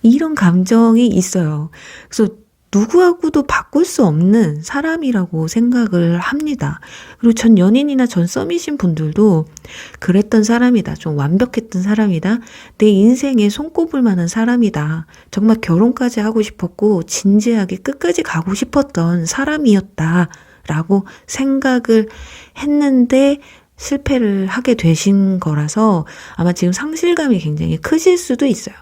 이런 감정이 있어요. 그래서 누구하고도 바꿀 수 없는 사람이라고 생각을 합니다. 그리고 전 연인이나 전 썸이신 분들도 그랬던 사람이다. 좀 완벽했던 사람이다. 내 인생에 손꼽을 만한 사람이다. 정말 결혼까지 하고 싶었고 진지하게 끝까지 가고 싶었던 사람이었다. 라고 생각을 했는데 실패를 하게 되신 거라서 아마 지금 상실감이 굉장히 크실 수도 있어요.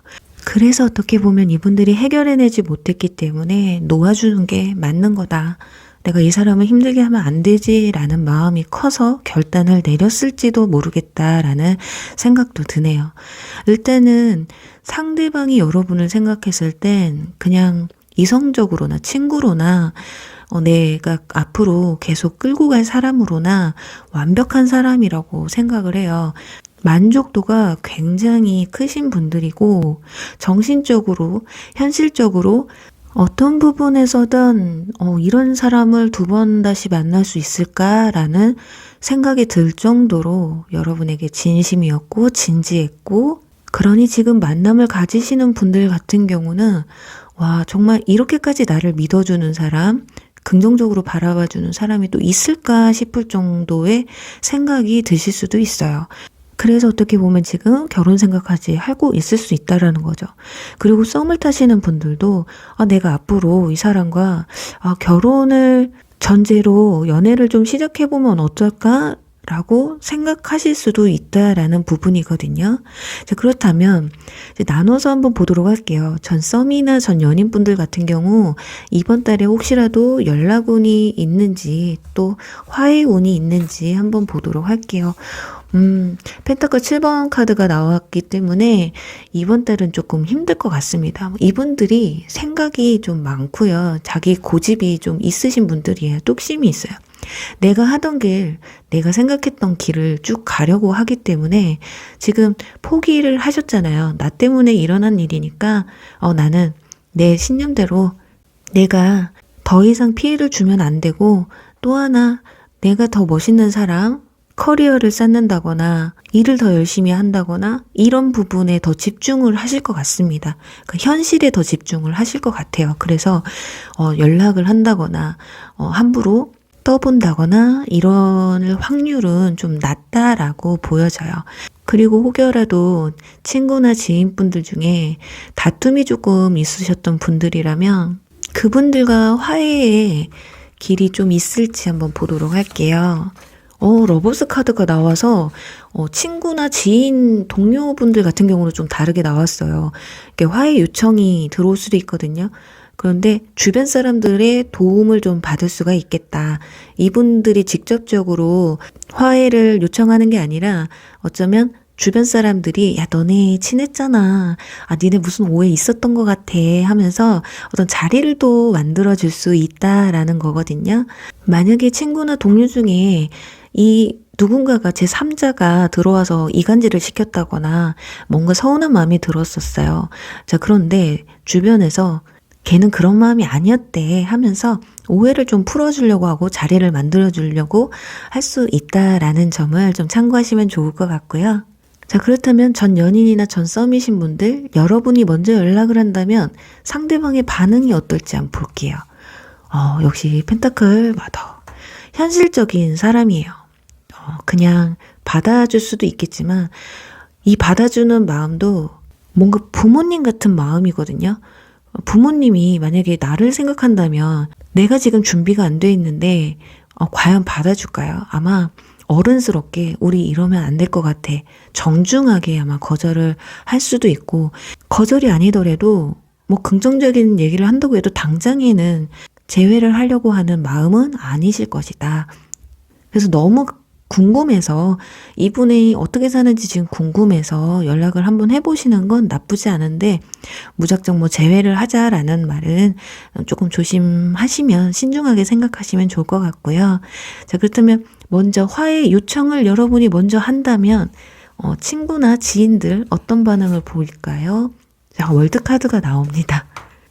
그래서 어떻게 보면 이분들이 해결해내지 못했기 때문에 놓아주는 게 맞는 거다. 내가 이 사람을 힘들게 하면 안 되지라는 마음이 커서 결단을 내렸을지도 모르겠다라는 생각도 드네요. 일단은 상대방이 여러분을 생각했을 땐 그냥 이성적으로나 친구로나 내가 앞으로 계속 끌고 갈 사람으로나 완벽한 사람이라고 생각을 해요. 만족도가 굉장히 크신 분들이고 정신적으로, 현실적으로 어떤 부분에서든 이런 사람을 2번 다시 만날 수 있을까라는 생각이 들 정도로 여러분에게 진심이었고 진지했고, 그러니 지금 만남을 가지시는 분들 같은 경우는 와, 정말 이렇게까지 나를 믿어주는 사람, 긍정적으로 바라봐주는 사람이 또 있을까 싶을 정도의 생각이 드실 수도 있어요. 그래서 어떻게 보면 지금 결혼 생각까지 하고 있을 수 있다라는 거죠. 그리고 썸을 타시는 분들도 내가 앞으로 이 사람과 결혼을 전제로 연애를 좀 시작해보면 어떨까? 라고 생각하실 수도 있다라는 부분이거든요. 자, 그렇다면 이제 나눠서 한번 보도록 할게요. 전 썸이나 전 연인분들 같은 경우 이번 달에 혹시라도 연락운이 있는지 또 화해운이 있는지 한번 보도록 할게요. 펜타클 7번 카드가 나왔기 때문에 이번 달은 조금 힘들 것 같습니다. 이분들이 생각이 좀 많고요. 자기 고집이 좀 있으신 분들이에요. 뚝심이 있어요. 내가 하던 길, 내가 생각했던 길을 쭉 가려고 하기 때문에 지금 포기를 하셨잖아요. 나 때문에 일어난 일이니까 나는 내 신념대로 내가 더 이상 피해를 주면 안 되고 또 하나 내가 더 멋있는 사람, 커리어를 쌓는다거나 일을 더 열심히 한다거나 이런 부분에 더 집중을 하실 것 같습니다. 그러니까 현실에 더 집중을 하실 것 같아요. 그래서 연락을 한다거나 함부로 떠본다거나 이런 확률은 좀 낮다라고 보여져요. 그리고 혹여라도 친구나 지인분들 중에 다툼이 조금 있으셨던 분들이라면 그분들과 화해의 길이 좀 있을지 한번 보도록 할게요. 러버스 카드가 나와서 친구나 지인, 동료분들 같은 경우는 좀 다르게 나왔어요. 이렇게 화해 요청이 들어올 수도 있거든요. 그런데 주변 사람들의 도움을 좀 받을 수가 있겠다. 이분들이 직접적으로 화해를 요청하는 게 아니라 어쩌면 주변 사람들이 야 너네 친했잖아. 니네 무슨 오해 있었던 것 같아 하면서 어떤 자리를 또 만들어줄 수 있다라는 거거든요. 만약에 친구나 동료 중에 이 누군가가 제3자가 들어와서 이간질을 시켰다거나 뭔가 서운한 마음이 들었었어요. 자, 그런데 주변에서 걔는 그런 마음이 아니었대 하면서 오해를 좀 풀어주려고 하고 자리를 만들어주려고 할 수 있다라는 점을 좀 참고하시면 좋을 것 같고요. 자, 그렇다면 전 연인이나 전 썸이신 분들, 여러분이 먼저 연락을 한다면 상대방의 반응이 어떨지 한번 볼게요. 역시 펜타클 마더. 현실적인 사람이에요. 그냥 받아줄 수도 있겠지만 이 받아주는 마음도 뭔가 부모님 같은 마음이거든요. 부모님이 만약에 나를 생각한다면 내가 지금 준비가 안 돼 있는데 과연 받아줄까요? 아마 어른스럽게 우리 이러면 안 될 것 같아. 정중하게 아마 거절을 할 수도 있고 거절이 아니더라도 뭐 긍정적인 얘기를 한다고 해도 당장에는 재회를 하려고 하는 마음은 아니실 것이다. 그래서 너무 궁금해서 이분이 어떻게 사는지 지금 궁금해서 연락을 한번 해보시는 건 나쁘지 않은데 무작정 뭐 재회를 하자라는 말은 조금 조심하시면 신중하게 생각하시면 좋을 것 같고요. 자, 그렇다면 먼저 화해 요청을 여러분이 먼저 한다면 친구나 지인들 어떤 반응을 보일까요? 자, 월드카드가 나옵니다.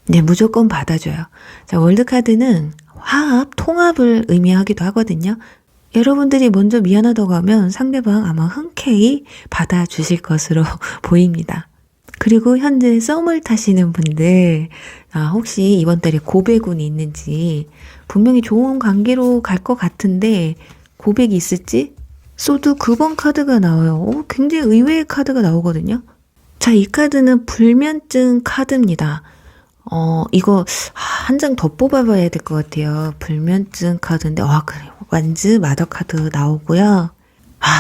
네, 무조건 받아줘요. 자, 월드카드는 화합, 통합을 의미하기도 하거든요. 여러분들이 먼저 미안하다고 하면 상대방 아마 흔쾌히 받아주실 것으로 보입니다. 그리고 현재 썸을 타시는 분들, 혹시 이번 달에 고백운이 있는지 분명히 좋은 관계로 갈 것 같은데 고백이 있을지? 소드 9번 카드가 나와요. 굉장히 의외의 카드가 나오거든요. 자, 이 카드는 불면증 카드입니다. 이거 한 장 더 뽑아봐야 될 것 같아요. 불면증 카드인데, 그래요. 완즈 마더 카드 나오고요.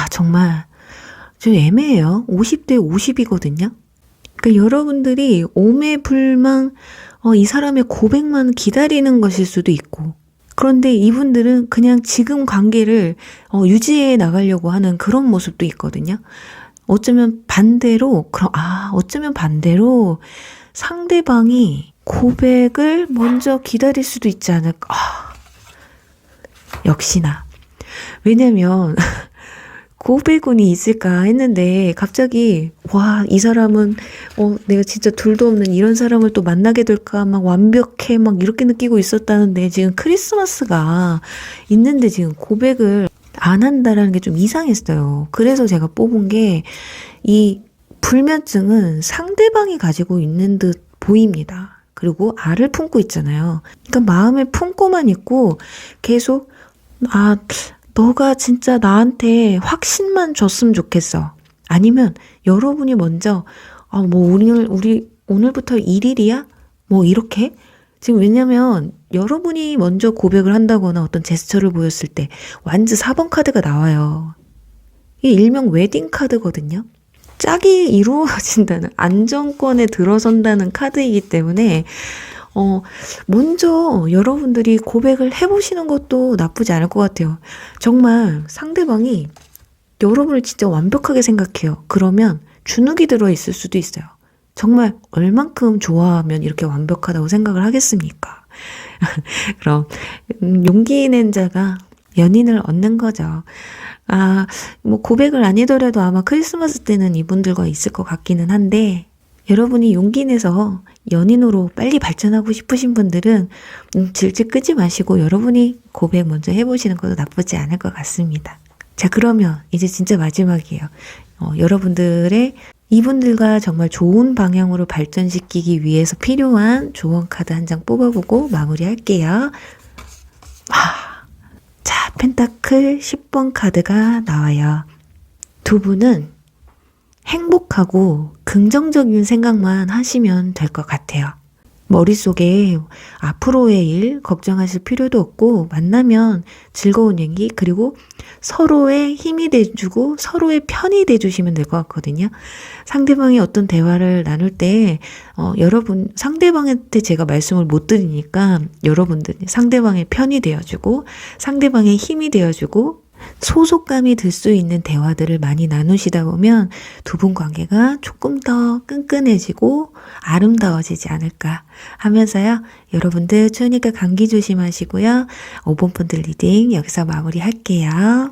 정말 좀 애매해요. 50대 50이거든요. 그러니까 여러분들이 오매불망 이 사람의 고백만 기다리는 것일 수도 있고, 그런데 이분들은 그냥 지금 관계를 유지해 나가려고 하는 그런 모습도 있거든요. 어쩌면 반대로 상대방이 고백을 먼저 기다릴 수도 있지 않을까. 역시나. 왜냐면 고백운이 있을까 했는데 갑자기 이 사람은 내가 진짜 둘도 없는 이런 사람을 또 만나게 될까 막 완벽해 막 이렇게 느끼고 있었다는데 지금 크리스마스가 있는데 지금 고백을 안 한다라는 게 좀 이상했어요. 그래서 제가 뽑은 게 이 불면증은 상대방이 가지고 있는 듯 보입니다. 그리고 알을 품고 있잖아요. 그러니까 마음에 품고만 있고 계속 너가 진짜 나한테 확신만 줬으면 좋겠어. 아니면 여러분이 먼저 우리 오늘부터 1일이야? 뭐 이렇게? 지금 왜냐면 여러분이 먼저 고백을 한다거나 어떤 제스처를 보였을 때 완즈 4번 카드가 나와요. 이 일명 웨딩 카드거든요. 짝이 이루어진다는, 안정권에 들어선다는 카드이기 때문에 먼저 여러분들이 고백을 해보시는 것도 나쁘지 않을 것 같아요. 정말 상대방이 여러분을 진짜 완벽하게 생각해요. 그러면 주눅이 들어있을 수도 있어요. 정말 얼만큼 좋아하면 이렇게 완벽하다고 생각을 하겠습니까? 그럼 용기 낸 자가 연인을 얻는 거죠. 뭐 고백을 아니더라도 아마 크리스마스 때는 이분들과 있을 것 같기는 한데, 여러분이 용기 내서 연인으로 빨리 발전하고 싶으신 분들은 질질 끄지 마시고 여러분이 고백 먼저 해보시는 것도 나쁘지 않을 것 같습니다. 자, 그러면 이제 진짜 마지막이에요. 여러분들의 이분들과 정말 좋은 방향으로 발전시키기 위해서 필요한 조언 카드 한 장 뽑아보고 마무리할게요. 자, 펜타클 10번 카드가 나와요. 두 분은 행복하고 긍정적인 생각만 하시면 될 것 같아요. 머릿속에 앞으로의 일 걱정하실 필요도 없고, 만나면 즐거운 얘기, 그리고 서로의 힘이 돼주고 서로의 편이 돼주시면 될 것 같거든요. 상대방이 어떤 대화를 나눌 때 여러분 상대방한테 제가 말씀을 못 드리니까 여러분들 상대방의 편이 되어주고 상대방의 힘이 되어주고 소속감이 들 수 있는 대화들을 많이 나누시다 보면 두 분 관계가 조금 더 끈끈해지고 아름다워지지 않을까 하면서요. 여러분들 추우니까 감기 조심하시고요. 5번 분들 리딩 여기서 마무리할게요.